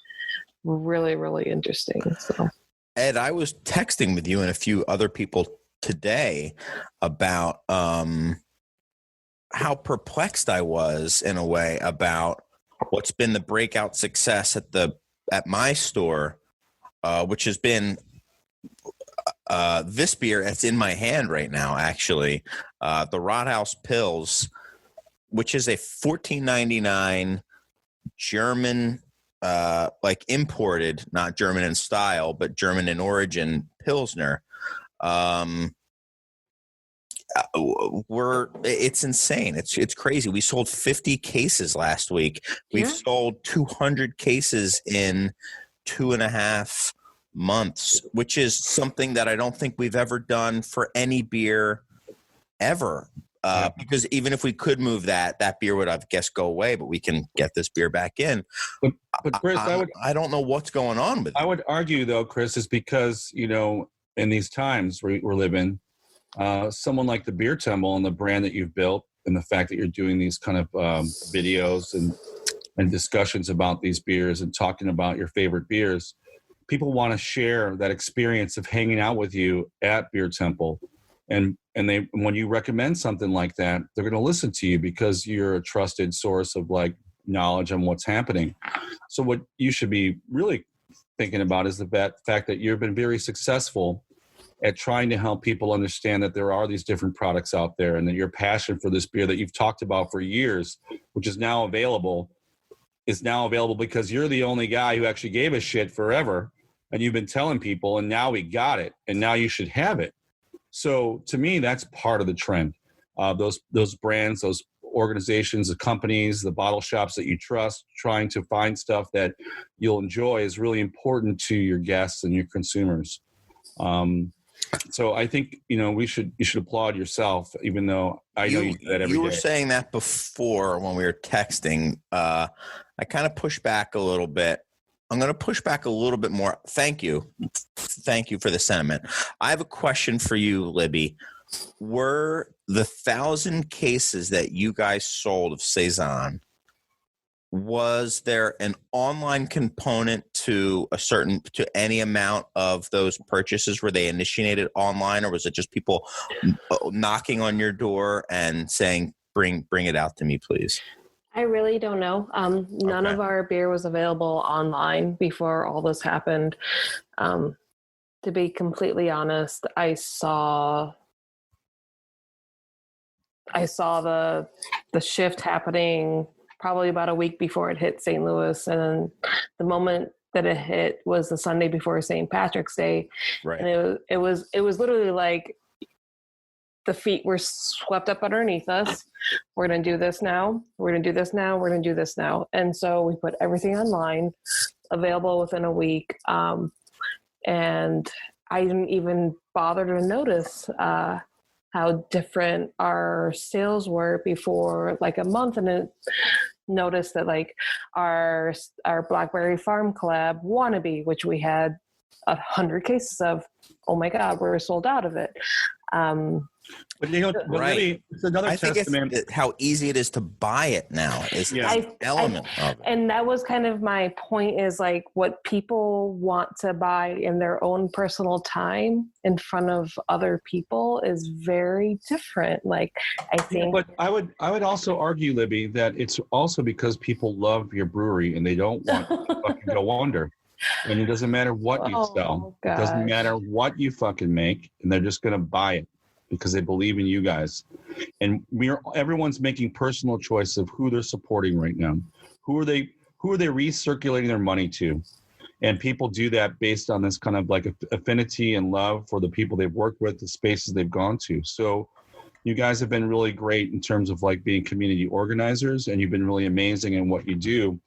really, really interesting. So Ed, I was texting with you and a few other people today about how perplexed I was in a way about what's been the breakout success at my store, which has been this beer that's in my hand right now, actually, the Rathaus Pils, which is a $14.99 German, like imported, not German in style, but German in origin Pilsner. It's insane. It's crazy. We sold 50 cases last week. We've sold 200 cases in 2.5 months, which is something that I don't think we've ever done for any beer ever. Because even if we could move that beer would, I guess, go away, but we can get this beer back in. But Chris, I don't know what's going on with it. I would argue, though, Chris, is because, in these times we're living, someone like the Beer Temple and the brand that you've built, and the fact that you're doing these kind of videos and discussions about these beers and talking about your favorite beers, people want to share that experience of hanging out with you at Beer Temple. And when you recommend something like that, they're going to listen to you because you're a trusted source of like knowledge on what's happening. So what you should be really thinking about is the fact that you've been very successful at trying to help people understand that there are these different products out there, and that your passion for this beer that you've talked about for years, which is now available because you're the only guy who actually gave a shit forever, and you've been telling people, and now we got it, and now you should have it. So to me, that's part of the trend. Those brands, those organizations, the companies, the bottle shops that you trust, trying to find stuff that you'll enjoy is really important to your guests and your consumers. So I think, you should applaud yourself, even though I know you do that every day. You were saying that before when we were texting. I kind of pushed back a little bit. I'm going to push back a little bit more. Thank you. Thank you for the sentiment. I have a question for you, Libby. Were the 1,000 cases that you guys sold of Saison, was there an online component to any amount of those purchases? Were they initiated online, or was it just people knocking on your door and saying, bring it out to me, please? I really don't know. None of our beer was available online before all this happened. To be completely honest, I saw the shift happening probably about a week before it hit St. Louis, and the moment that it hit was the Sunday before St. Patrick's Day. Right. And it was literally like the feet were swept up underneath us. We're going to do this now. We're going to do this now. We're going to do this now. And so we put everything online, available within a week. And I didn't even bother to notice how different our sales were before like a month. And it noticed that like our Blackberry Farm collab Wannabe, which we had 100 cases of, oh my God, we're sold out of it. But right. It's another testament. It's how easy it is to buy it now is an element of it. And that was kind of my point, is like what people want to buy in their own personal time in front of other people is very different. Like I think, but I would also argue, Libby, that it's also because people love your brewery and they don't want to fucking go under. And it doesn't matter what you sell. Gosh. It doesn't matter what you fucking make, and they're just going to buy it because they believe in you guys. And everyone's making personal choice of who they're supporting right now. Who are they recirculating their money to? And people do that based on this kind of like affinity and love for the people they've worked with, the spaces they've gone to. So you guys have been really great in terms of like being community organizers, and you've been really amazing in what you do.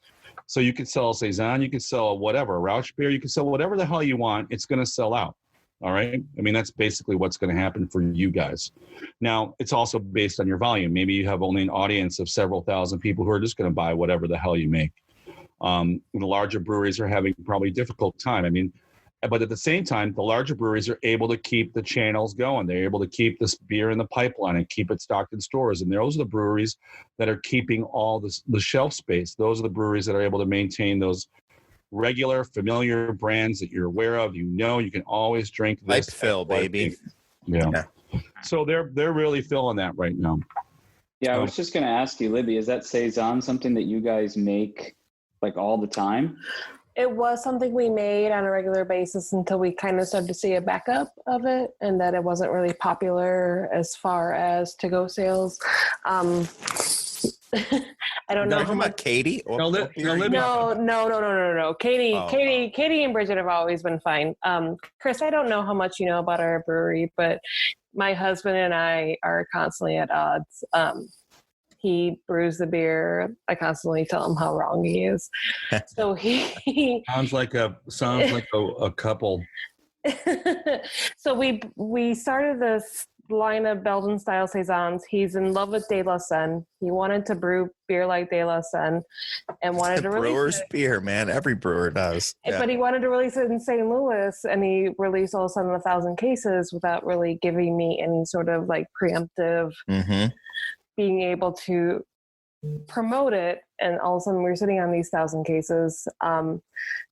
So you could sell a Saison, you could sell whatever, a Rauch beer, you could sell whatever the hell you want. It's going to sell out. All right. I mean, that's basically what's going to happen for you guys. Now, it's also based on your volume. Maybe you have only an audience of several thousand people who are just going to buy whatever the hell you make. The larger breweries are having probably a difficult time. I mean, but at the same time, the larger breweries are able to keep the channels going. They're able to keep this beer in the pipeline and keep it stocked in stores. And those are the breweries that are keeping all the shelf space. Those are the breweries that are able to maintain those regular, familiar brands that you're aware of. You can always drink this. Pipe fill, baby. Yeah. So they're really feeling that right now. Yeah, I was just going to ask you, Libby, is that Saison something that you guys make like all the time? It was something we made on a regular basis until we kind of started to see a backup of it, and that it wasn't really popular as far as to-go sales. I don't know. Talking about Katie? No. Katie and Bridget have always been fine. Chris, I don't know how much you know about our brewery, but my husband and I are constantly at odds. He brews the beer. I constantly tell him how wrong he is. So he sounds like a couple. So we started this line of Belgian style Saisons. He's in love with De La Seine. He wanted to brew beer like De La Seine and wanted to release brewer's beer, man. Every brewer does. Yeah. But he wanted to release it in St. Louis, and he released all of a sudden 1,000 cases without really giving me any sort of like preemptive being able to promote it. And all of a sudden we're sitting on these 1,000 cases.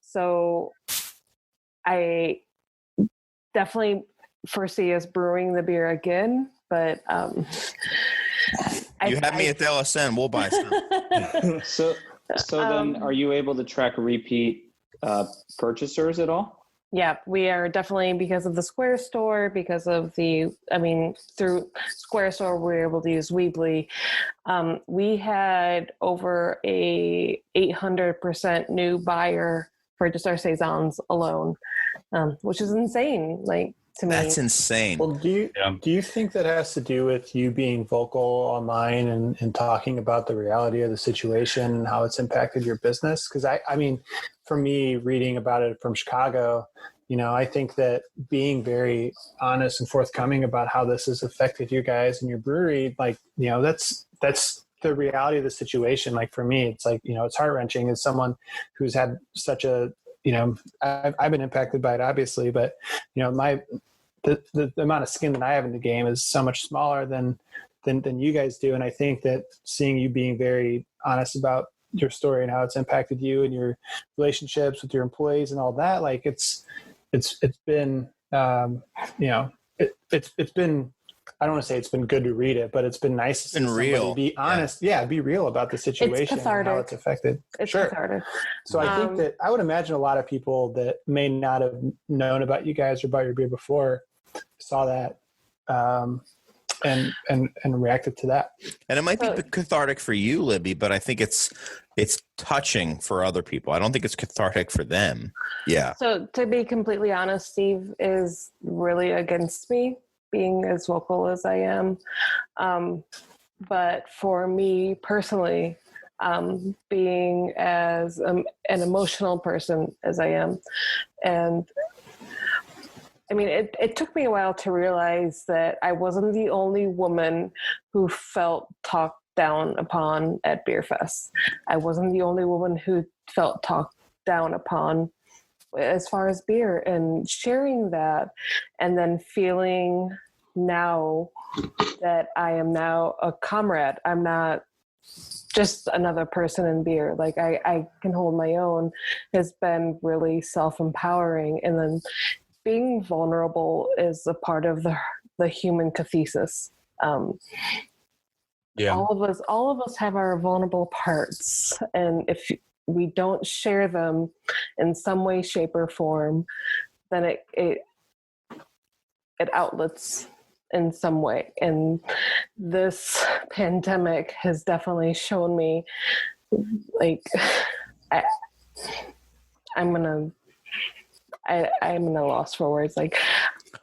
So I definitely foresee us brewing the beer again, but you have me at De La Seine, we'll buy some. So then are you able to track repeat purchasers at all? Yeah, we are definitely, because of the Square Store, because of through Square Store, we were able to use Weebly. We had over a 800% new buyer for just our Saisons alone, which is insane. Like, to me, that's insane. Well, do you think that has to do with you being vocal online and talking about the reality of the situation and how it's impacted your business? Because I mean, for me, reading about it from Chicago, I think that being very honest and forthcoming about how this has affected you guys and your brewery, like, that's the reality of the situation. Like, for me, it's like, it's heart-wrenching as someone who's had such a, I've been impacted by it, obviously, but the amount of skin that I have in the game is so much smaller than you guys do. And I think that seeing you being very honest about your story and how it's impacted you and your relationships with your employees and all that, like, it's been, it's been, I don't want to say it's been good to read it, but it's been nice to see somebody be honest. Yeah. Be real about the situation and how it's affected. It's cathartic. So I think that I would imagine a lot of people that may not have known about you guys or about your beer before saw that and reacted to that. And it might be cathartic for you, Libby, but I think it's touching for other people. I don't think it's cathartic for them. Yeah. So to be completely honest, Steve is really against me being as vocal as I am. But for me personally, being as an emotional person as I am, and I mean, it took me a while to realize that I wasn't the only woman who felt talked down upon at Beer Fest. I wasn't the only woman who felt talked down upon as far as beer, and sharing that, and then feeling now that I am now a comrade. I'm not just another person in beer. Like, I can hold my own has been really self-empowering. And then being vulnerable is a part of the human cathesis. All of us have our vulnerable parts. And if we don't share them in some way, shape, or form, then it outlets in some way. And this pandemic has definitely shown me, like, I'm in a loss for words. Like,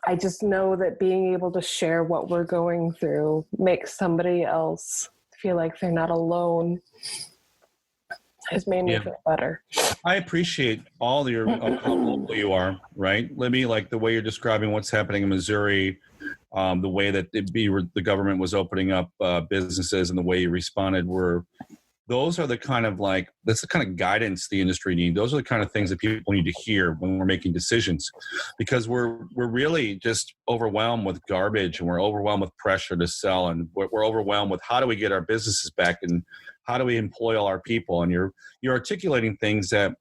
I just know that being able to share what we're going through makes somebody else feel like they're not alone has made me feel better. I appreciate all how local you are, right, Libby? Like, the way you're describing what's happening in Missouri, the way that the government was opening up businesses, and the way you responded those are the kind of, like, that's the kind of guidance the industry needs. Those are the kind of things that people need to hear when we're making decisions, because we're really just overwhelmed with garbage, and we're overwhelmed with pressure to sell, and we're overwhelmed with how do we get our businesses back, and how do we employ all our people? And you're articulating things that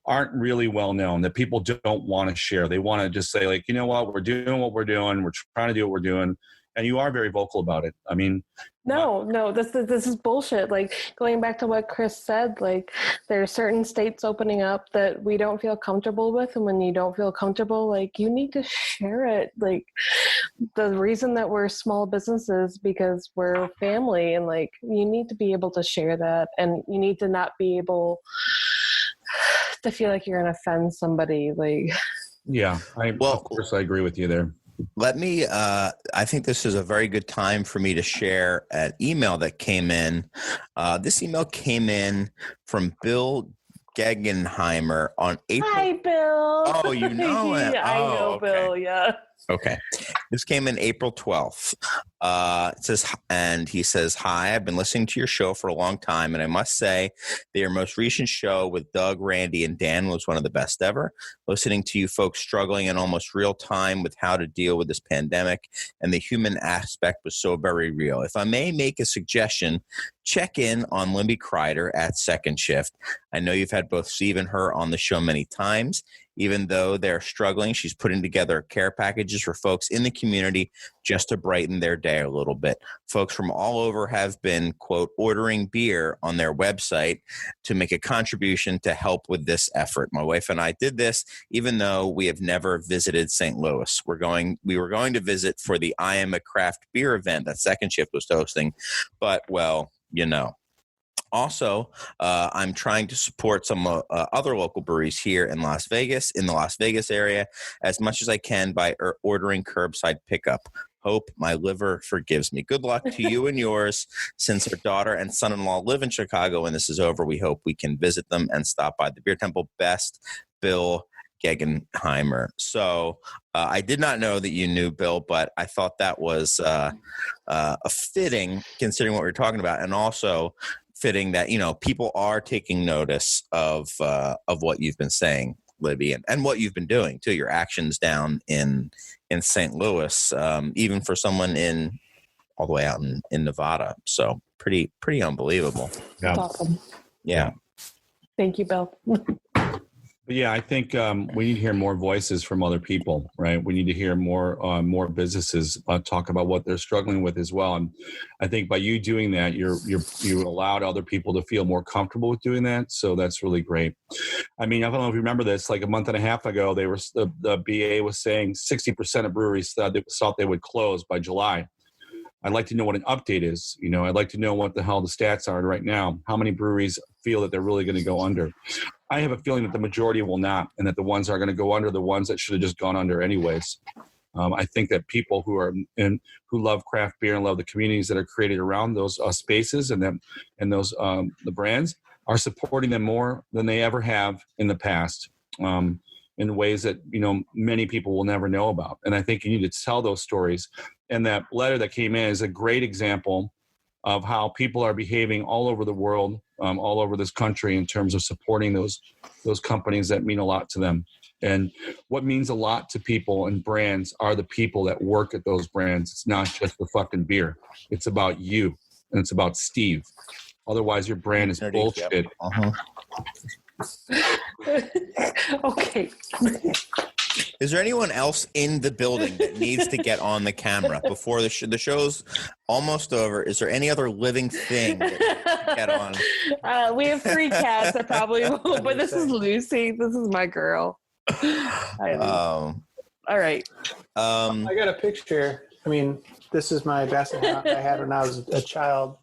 aren't really well known, that people don't want to share. They want to just say, like, you know what, we're doing what we're doing. We're trying to do what we're doing. And you are very vocal about it. I mean, no, this is bullshit. Like, going back to what Chris said, like, there are certain states opening up that we don't feel comfortable with. And when you don't feel comfortable, like, you need to share it. Like, the reason that we're small businesses because we're family, and, like, you need to be able to share that, and you need to not be able to feel like you're going to offend somebody. Like, yeah, of course I agree with you there. Let me, I think this is a very good time for me to share an email that came in. This email came in from Bill Gegenheimer on April. Hi, Bill. Oh, you know it? I know, okay. Bill, yeah. Okay. This came in April 12th. It says, and he says, "Hi, I've been listening to your show for a long time, and I must say that your most recent show with Doug, Randy, and Dan was one of the best ever. Listening to you folks struggling in almost real time with how to deal with this pandemic and the human aspect was so very real. If I may make a suggestion, check in on Libby Crider at Second Shift. I know you've had both Steve and her on the show many times. Even though they're struggling, she's putting together care packages for folks in the community just to brighten their day a little bit. Folks from all over have been, quote, ordering beer on their website to make a contribution to help with this effort. My wife and I did this, even though we have never visited St. Louis. We were going to visit for the I Am a Craft Beer event that Second Shift was hosting, but, well, you know. Also, I'm trying to support some other local breweries here in the Las Vegas area, as much as I can by ordering curbside pickup. Hope my liver forgives me. Good luck to you and yours. Since our daughter and son-in-law live in Chicago when this is over, we hope we can visit them and stop by the Beer Temple. Best, Bill Gegenheimer. So I did not know that you knew Bill, but I thought that was a fitting, considering what we're talking about, and also fitting that, you know, people are taking notice of what you've been saying, Libby, and what you've been doing too. Your actions down in St. Louis, even for someone all the way out in Nevada. So pretty unbelievable. Yeah. That's awesome. Yeah. Thank you, Bill. But yeah, I think we need to hear more voices from other people, right? We need to hear more businesses talk about what they're struggling with as well. And I think by you doing that, you allowed other people to feel more comfortable with doing that. So that's really great. I mean, I don't know if you remember this, like a month and a half ago, the BA was saying 60% of breweries thought they would close by July. I'd like to know what an update is. You know, I'd like to know what the hell the stats are right now. How many breweries feel that they're really going to go under? I have a feeling that the majority will not, and that the ones that are going to go under, the ones that should have just gone under anyways. I think that people who love craft beer and love the communities that are created around those spaces and those the brands are supporting them more than they ever have in the past. In ways that, you know, many people will never know about. And I think you need to tell those stories. And that letter that came in is a great example of how people are behaving all over the world, all over this country, in terms of supporting those companies that mean a lot to them. And what means a lot to people and brands are the people that work at those brands. It's not just the fucking beer. It's about you, and it's about Steve. Otherwise, your brand is bullshit. Uh-huh. Okay. Is there anyone else in the building that needs to get on the camera before the show's almost over? Is there any other living thing that can get on? We have 3 cats that probably won't, but this is Lucy. This is my girl. All right. I got a picture. I mean, this is my basset hound I had when I was a child.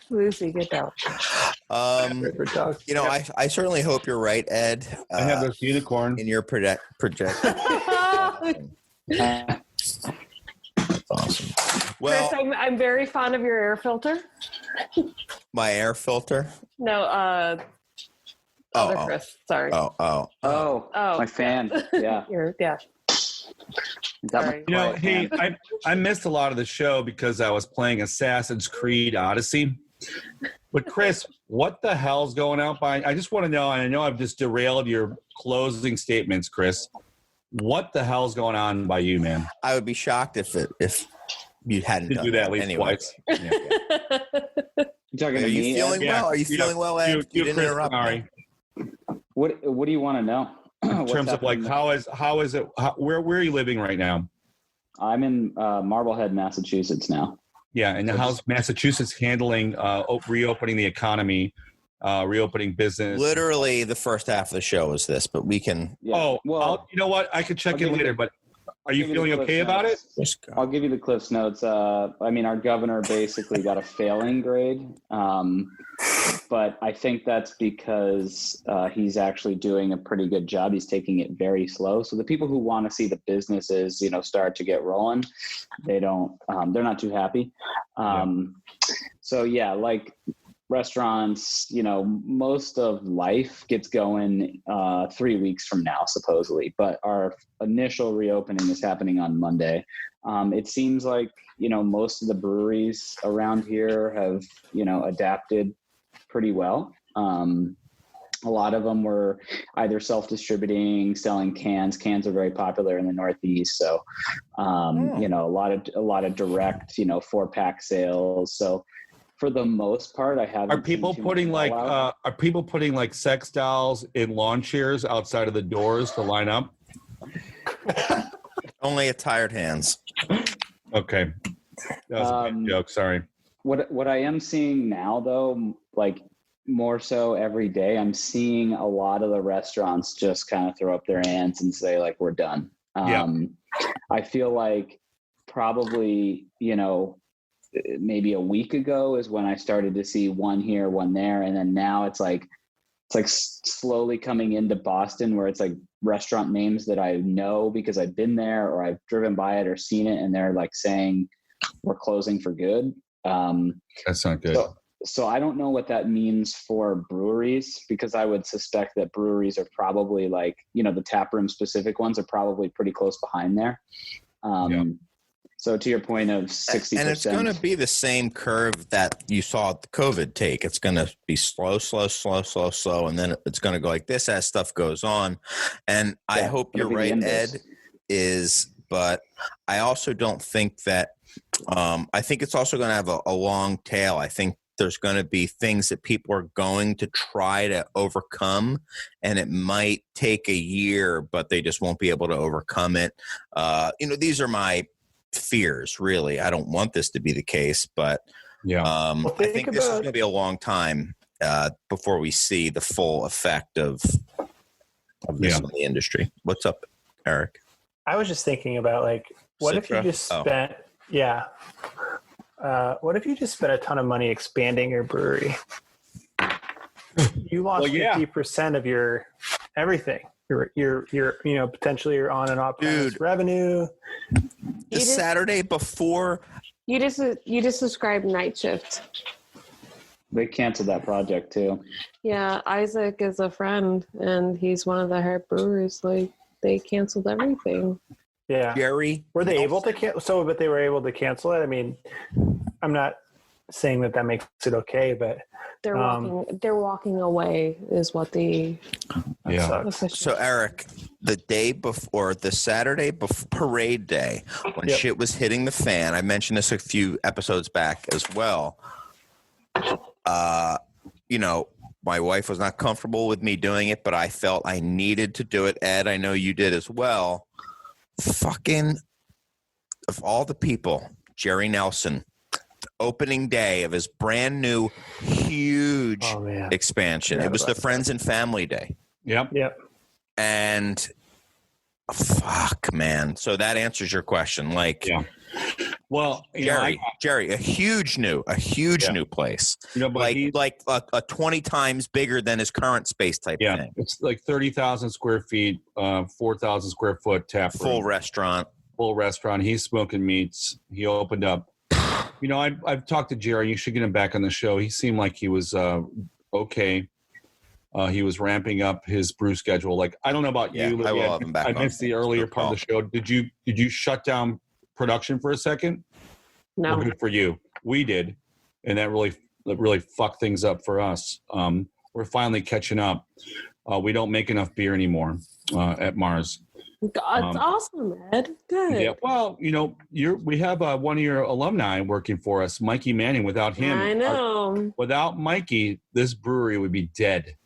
Lucy, get down. You know, I certainly hope you're right, Ed. I have this unicorn in your project. That's awesome. Well, Chris, I'm very fond of your air filter. My air filter? No, Chris. Sorry. Oh, my fan. Yeah. Yeah. You know, hey, I missed a lot of the show because I was playing Assassin's Creed Odyssey. But Chris, what the hell's going on by? I just want to know, and I know I've just derailed your closing statements, Chris. What the hell's going on by you, man? I would be shocked if you hadn't done do that at least anyway. Twice. Yeah. You talking to Are you me? feeling well? Are you feeling well, Ed? You didn't interrupt me. What do you want to know? In terms of like, how is it? Where are you living right now? I'm in Marblehead, Massachusetts now. Yeah, and how's Massachusetts handling reopening the economy, reopening business? Literally, the first half of the show is this, but we can. Yeah. Oh, well, you know what? I could check in later, but are you feeling okay about it? I'll give you the Cliff's Notes. I mean, our governor basically got a failing grade, but I think that's because he's actually doing a pretty good job. He's taking it very slow. So the people who want to see the businesses, you know, start to get rolling, they don't. They're not too happy. So yeah, like restaurants, you know, most of life gets going 3 weeks from now, supposedly, but our initial reopening is happening on Monday. It seems like, you know, most of the breweries around here have, you know, adapted pretty well. A lot of them were either self-distributing, selling cans. Cans are very popular in the Northeast. So, you know, a lot of direct, you know, 4-pack sales. So, for the most part, I haven't. Are people putting like sex dolls in lawn chairs outside of the doors to line up? Only at Tired Hands. Okay, that was a big joke. Sorry. What I am seeing now, though, like more so every day, I'm seeing a lot of the restaurants just kind of throw up their hands and say like, we're done. I feel like probably, maybe a week ago is when I started to see one here, one there. And then now it's like slowly coming into Boston where it's like restaurant names that I know because I've been there or I've driven by it or seen it. And they're like saying we're closing for good. That's not good. So I don't know what that means for breweries, because I would suspect that breweries are probably like, the taproom specific ones are probably pretty close behind there. So to your point of 60%. And it's going to be the same curve that you saw the COVID take. It's going to be slow, and then it's going to go like this as stuff goes on. And I hope you're right, Ed, but I also don't think that I think it's also going to have a long tail. I think there's going to be things that people are going to try to overcome, and it might take a year, but they just won't be able to overcome it. These are my fears, really. I don't want this to be the case, but I think this is going to be a long time before we see the full effect of this in the industry. What's up, Eric? I was just thinking about like, what if you just spent what if you just spent a ton of money expanding your brewery? You lost 50% of your everything. Your potentially your on and off premise revenue. Saturday before you just described Night Shift. They canceled that project too. Yeah, Isaac is a friend, and he's one of the head brewers. Like they canceled everything. Yeah, Jerry, were they able to cancel? But they were able to cancel it. I mean, I'm not saying that makes it okay, but they're walking away is what the So Eric, the day before, the Saturday before parade day, when shit was hitting the fan, I mentioned this a few episodes back as well. My wife was not comfortable with me doing it, but I felt I needed to do it. Ed, I know you did as well. Fucking, of all the people, Jerry Nelson, the opening day of his brand new huge expansion. It was the Friends and Family Day. Yep. And fuck, man. So that answers your question. Like, well, Jerry, a huge new place. But like a 20 times bigger than his current space type thing. It's like 30,000 square feet, 4,000 square foot tap room. Full restaurant. He's smoking meats. He opened up. I've talked to Jerry. You should get him back on the show. He seemed like he was okay. He was ramping up his brew schedule. Like, I don't know about you, Libby. I will have him back. I missed the earlier part of the show. Did you shut down production for a second? No. Well, good for you. We did, and that really fucked things up for us. We're finally catching up. We don't make enough beer anymore at Mars. That's awesome, Ed. Good. Yeah. Well, we have one of your alumni working for us, Mikey Manning. Without him, I know. Without Mikey, this brewery would be dead.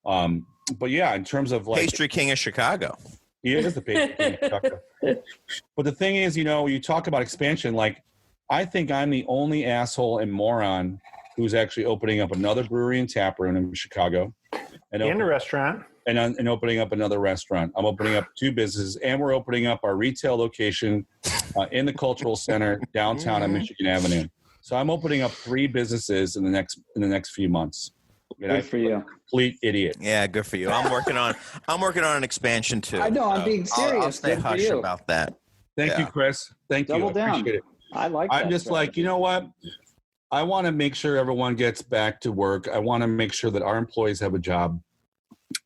But yeah, in terms of like Pastry King of Chicago. He is the Pastry King of Chicago. But the thing is, you talk about expansion. Like, I think I'm the only asshole and moron who's actually opening up another brewery and tap room in Chicago, and a restaurant. And opening up another restaurant. I'm opening up 2 businesses, and we're opening up our retail location in the cultural center downtown on Michigan Avenue. So I'm opening up 3 businesses in the next few months. Good for you. Complete idiot. Yeah, good for you. I'm working on an expansion too. I know. I'm being serious. I'll stay hush about that. Thank you, Chris. Thank you. Double down. Appreciate it. I like. I'm just like, you know what? I want to make sure everyone gets back to work. I want to make sure that our employees have a job.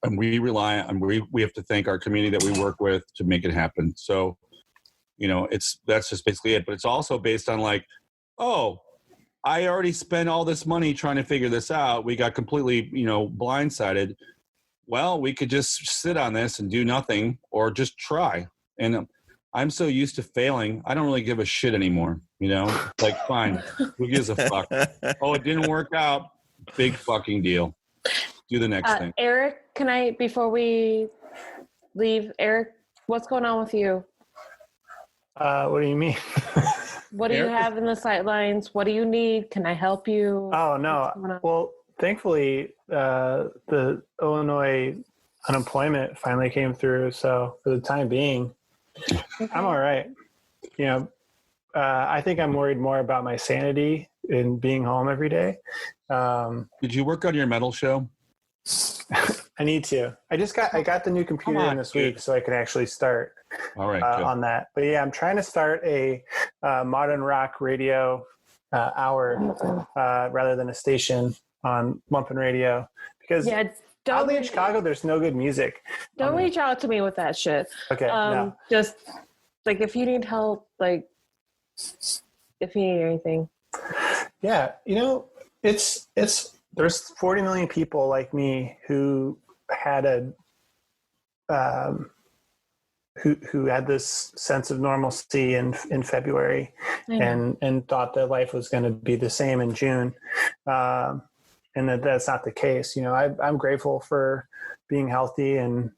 And we rely on, we have to thank our community that we work with to make it happen. So, that's just basically it. But it's also based on like, I already spent all this money trying to figure this out. We got completely, blindsided. Well, we could just sit on this and do nothing or just try. And I'm so used to failing, I don't really give a shit anymore. You know, like, fine, who gives a fuck? Oh, it didn't work out. Big fucking deal. Do the next thing. Eric, before we leave, Eric, what's going on with you? What do you mean? What do you have in the sidelines? What do you need? Can I help you? Oh, no. Well, thankfully, the Illinois unemployment finally came through. So for the time being, I'm all right. You know, I think I'm worried more about my sanity in being home every day. Did you work on your metal show? I need to. I got the new computer in this week, so I can actually start on that. But yeah, I'm trying to start a modern rock radio hour rather than a station on Lumpin' Radio, because oddly in Chicago there's no good music. Don't reach out to me with that shit. Okay. No. Just like if you need help, like if you need anything. Yeah, you know, it's there's 40 million people like me who had who had this sense of normalcy in February and thought that life was going to be the same in June. And that's not the case. You know, I'm grateful for being healthy and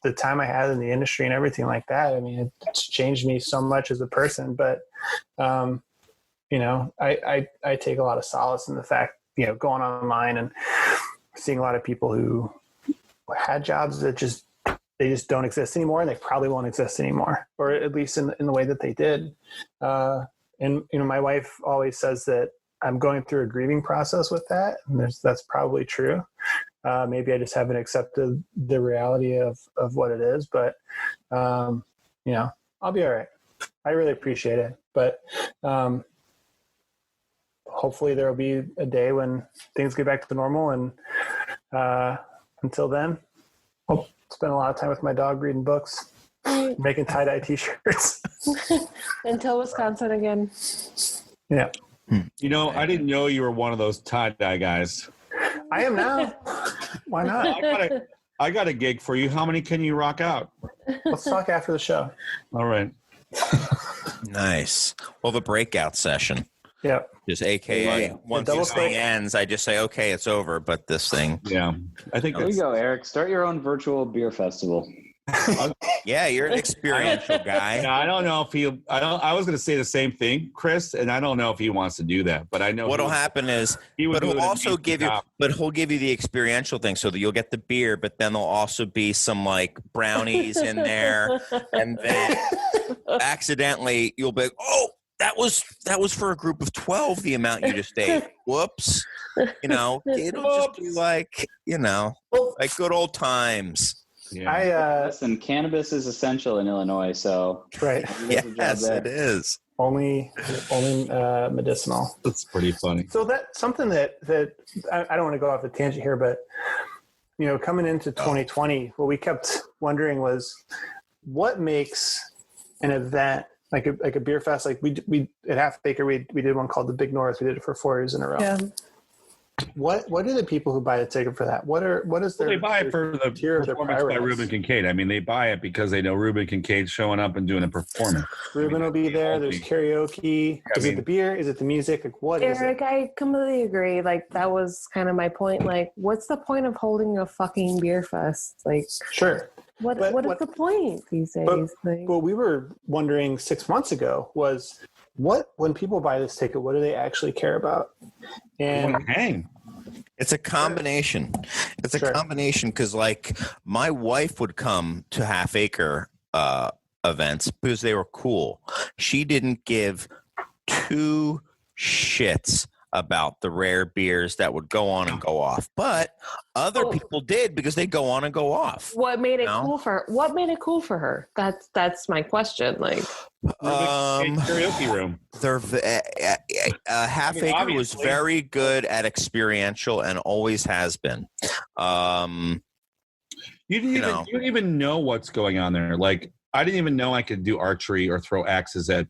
the time I had in the industry and everything like that. I mean, it's changed me so much as a person, but, you know, I take a lot of solace in the fact, you know, going online and seeing a lot of people who had jobs that they just don't exist anymore, and they probably won't exist anymore, or at least in the way that they did. And, you know, my wife always says that I'm going through a grieving process with that. And that's probably true. Maybe I just haven't accepted the reality of what it is, but, you know, I'll be all right. I really appreciate it. But, hopefully there will be a day when things get back to normal. And, until then, I'll spend a lot of time with my dog reading books, making tie-dye t-shirts. Until Wisconsin again. Yeah. You know, I didn't know you were one of those tie-dye guys. I am now. Why not? I got a gig for you. How many can you rock out? Let's talk after the show. All right. Nice. Well, the breakout session. Yeah. Just AKA once this thing ends, I just say, okay, it's over. But this thing. Yeah. I think there you go, Eric. Start your own virtual beer festival. Yeah, you're an experiential guy. Yeah, I don't know if I was going to say the same thing, Chris, and I don't know if he wants to do that. But I know what'll happen is, but he'll also give you, but he'll give you the experiential thing, so that you'll get the beer, but then there'll also be some like brownies in there, and then accidentally you'll be, oh, that was for a group of 12. The amount you just ate. Whoops. You know, it'll just be like, you know, like good old times. Yeah. Listen, cannabis is essential in Illinois, so right. Yes, it is. Only medicinal. That's pretty funny. So that's something that I don't want to go off a tangent here, but you know, coming into 2020, what we kept wondering was what makes an event like a beer fest. Like we at Half Acre, we did one called the Big North. We did it for 4 years in a row. Yeah. What are the people who buy the ticket for that? What is their? Well, they buy it for the performance by Ruben Kincaid. I mean, they buy it because they know Ruben Kincaid's showing up and doing a performance. Ruben will be there. There's karaoke. Is it the beer? Is it the music? Like, what is it? Eric, I completely agree. Like, that was kind of my point. Like, what's the point of holding a fucking beer fest? Like, sure. What is the point these days? But we were wondering 6 months ago was when people buy this ticket, what do they actually care about? And it's a combination. It's a combination because, like, my wife would come to Half Acre events because they were cool. She didn't give two shits about the rare beers that would go on and go off, but other people did because they go on and go off. What made it cool for her? What made it cool for her? That's my question. Like, karaoke room. Half Acre was very good at experiential and always has been. You didn't even know what's going on there. Like, I didn't even know I could do archery or throw axes at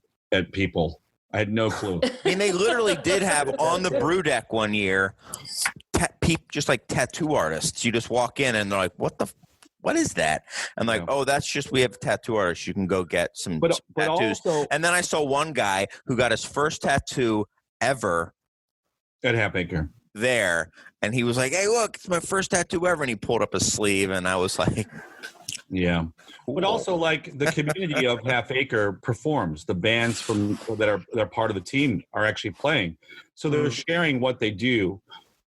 people. I had no clue. I mean, they literally did have on the brew deck one year, just like tattoo artists. You just walk in and they're like, "What the what is that? I'm like, oh, that's just, we have tattoo artists. You can go get some tattoos. Also, and then I saw one guy who got his first tattoo ever at Halfacre there. And he was like, hey, look, it's my first tattoo ever. And he pulled up his sleeve and I was like, yeah. cool. But also, like, the community of Halfacre performs. The bands that are part of the team are actually playing. So they're sharing what they do,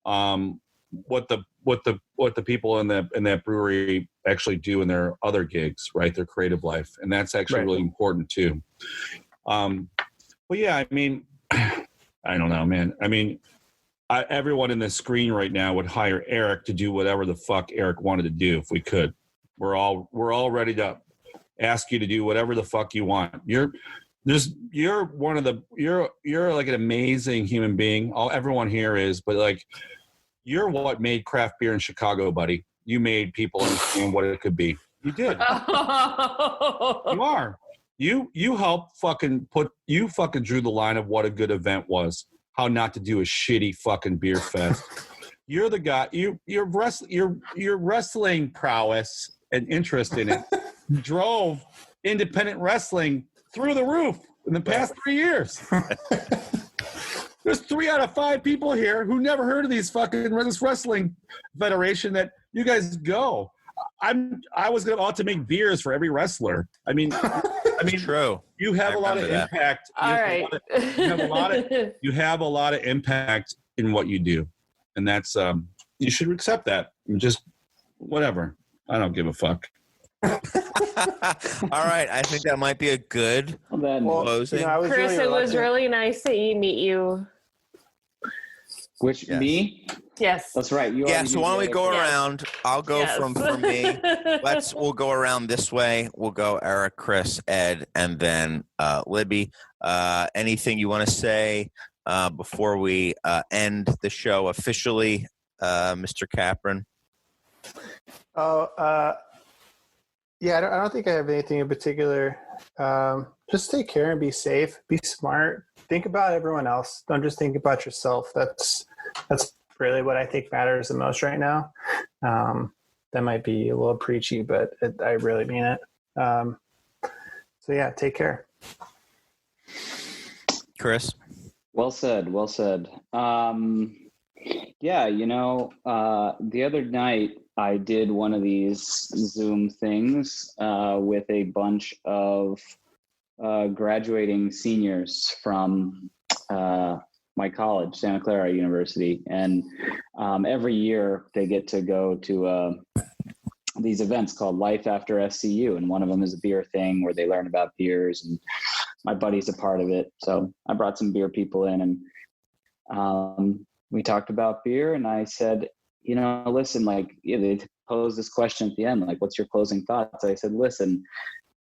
what the people in that brewery actually do in their other gigs, right? Their creative life. And that's actually really important too. But yeah, I mean, I don't know, man. I mean, everyone in this screen right now would hire Eric to do whatever the fuck Eric wanted to do if we could. We're all ready to ask you to do whatever the fuck you want. You're like an amazing human being. Everyone here is, but like, you're what made craft beer in Chicago, buddy. You made people understand what it could be. You did. You are. You helped you fucking drew the line of what a good event was. How not to do a shitty fucking beer fest. You're the guy. Your wrestling prowess and interest in it drove independent wrestling through the roof in the past 3 years. There's 3 out of 5 people here who never heard of this wrestling federation that you guys go. I was about to make beers for every wrestler. I mean, true. You have a lot of impact. You have a lot of impact in what you do, and that's you should accept that. Just whatever. I don't give a fuck. All right, I think that might be a good closing. Chris, it was really nice to meet you. Me? Yes. That's right. So why don't we go around? I'll go from me. We'll go around this way. We'll go Eric, Chris, Ed, and then Libby. Anything you want to say before we end the show officially, Mr. Kapraun? Yeah, I don't think I have anything in particular. Just take care and be safe. Be smart. Think about everyone else. Don't just think about yourself. That's really what I think matters the most right now. That might be a little preachy, but I really mean it. So yeah, take care. Chris? Well said. Yeah, the other night I did one of these Zoom things with a bunch of graduating seniors from my college, Santa Clara University. And every year they get to go to these events called Life After SCU. And one of them is a beer thing where they learn about beers, and my buddy's a part of it. So I brought some beer people in, and we talked about beer, and I said, listen, they posed this question at the end, like, what's your closing thoughts? I said, listen,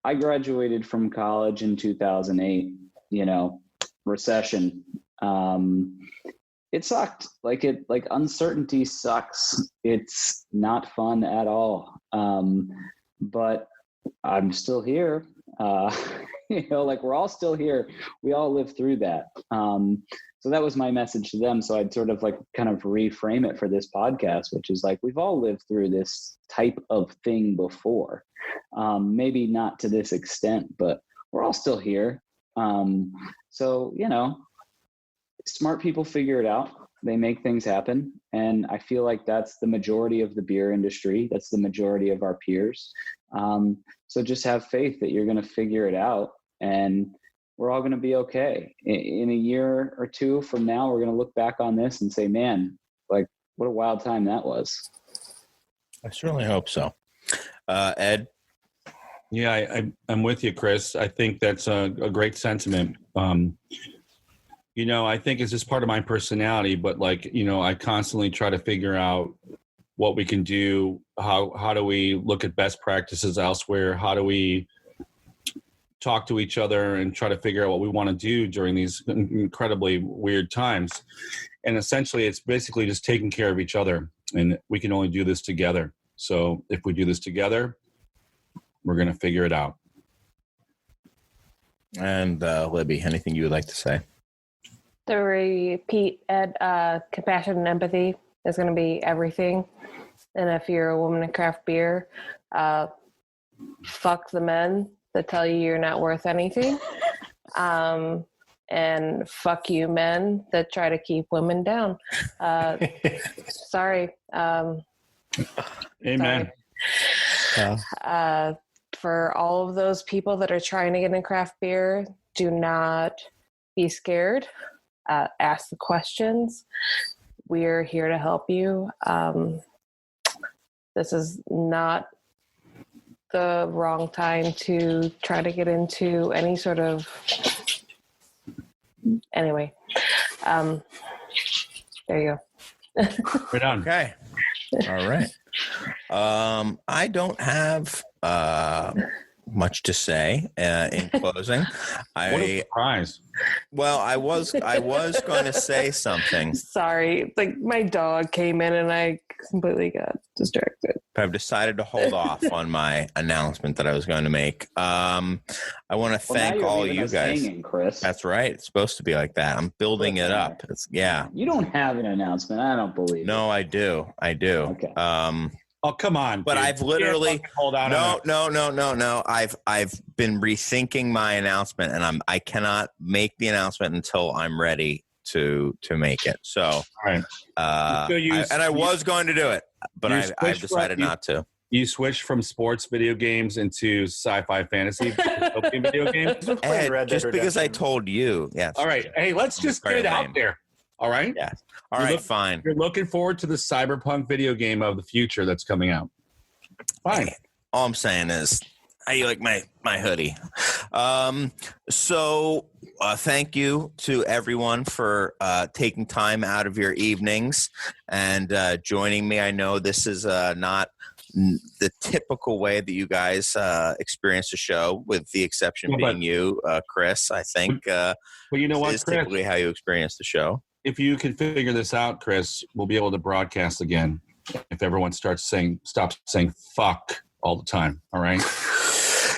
I graduated from college in 2008, recession. It sucked. Uncertainty sucks. It's not fun at all. But I'm still here. We're all still here. We all lived through that. So that was my message to them. So I'd sort of kind of reframe it for this podcast, which is we've all lived through this type of thing before. Maybe not to this extent, but we're all still here. So, smart people figure it out. They make things happen. And I feel like that's the majority of the beer industry. That's the majority of our peers. So just have faith that you're going to figure it out, and we're all going to be okay. In a year or two from now, we're going to look back on this and say, man, what a wild time that was. I certainly hope so. Ed? Yeah, I'm with you, Chris. I think that's a great sentiment. I think it's just part of my personality, but I constantly try to figure out what we can do. How do we look at best practices elsewhere? How do we talk to each other and try to figure out what we want to do during these incredibly weird times? And essentially, it's basically just taking care of each other, and we can only do this together. So if we do this together, we're going to figure it out. And Libby, anything you would like to say? To repeat, Ed, compassion and empathy is going to be everything. And if you're a woman in craft beer, Fuck the men that tell you you're not worth anything. And fuck you men that try to keep women down. Sorry. Amen. Sorry. For all of those people that are trying to get in craft beer, do not be scared. Ask the questions. We're here to help you. This is not the wrong time to try to get into any sort of... Anyway, there you go. We're done. Okay. All right. I don't have much to say in closing. What a surprise. Well, I was going to say something. Sorry, like my dog came in and I completely got distracted. I've decided to hold off on my announcement that I was going to make. I want to thank all you guys. Hanging, Chris. That's right. It's supposed to be like that. I'm building it up. Yeah. You don't have an announcement. I don't believe. No, I do. Okay. Oh, come on. But dude. I've literally hold on. No. I've been rethinking my announcement, and I cannot make the announcement until I'm ready to make it. So, all right. I was going to do it, but I've decided not to. You switched from sports video games into sci-fi fantasy video games? Ed, just because I told you. Yes. All right. Hey, let's just get it out there. All right? Yeah. All right, fine. You're looking forward to the cyberpunk video game of the future that's coming out. Fine. Hey, all I'm saying is, how you like my hoodie? So thank you to everyone for taking time out of your evenings and joining me. I know this is not the typical way that you guys experience the show, with the exception being you, Chris. I think but you know what, is Chris? typically how you experience the show. If you can figure this out, Chris, we'll be able to broadcast again if everyone stops saying fuck all the time. All right?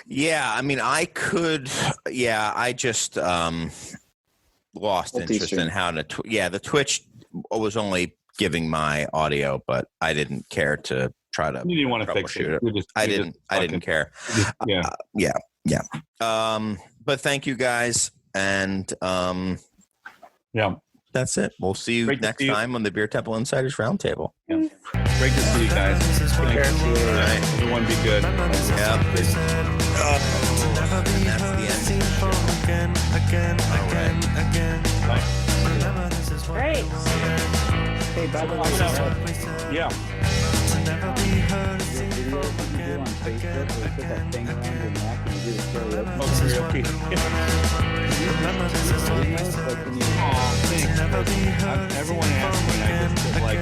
Yeah, I mean, I could. Yeah, I just lost interest in how to. The Twitch was only giving my audio, but I didn't care to try to. You didn't want to fix it. I didn't care. Yeah. But thank you guys, and yeah. That's it. We'll see you next time on the Beer Temple Insiders Roundtable. Yeah. Great to see you guys. Take care. All right. Everyone be good. Yeah. And that's the end. Great. Hey, by the way, Yeah. on Facebook, we put that thing around your neck and you do the karaoke. Oh, thanks. Everyone asks me, and I just like,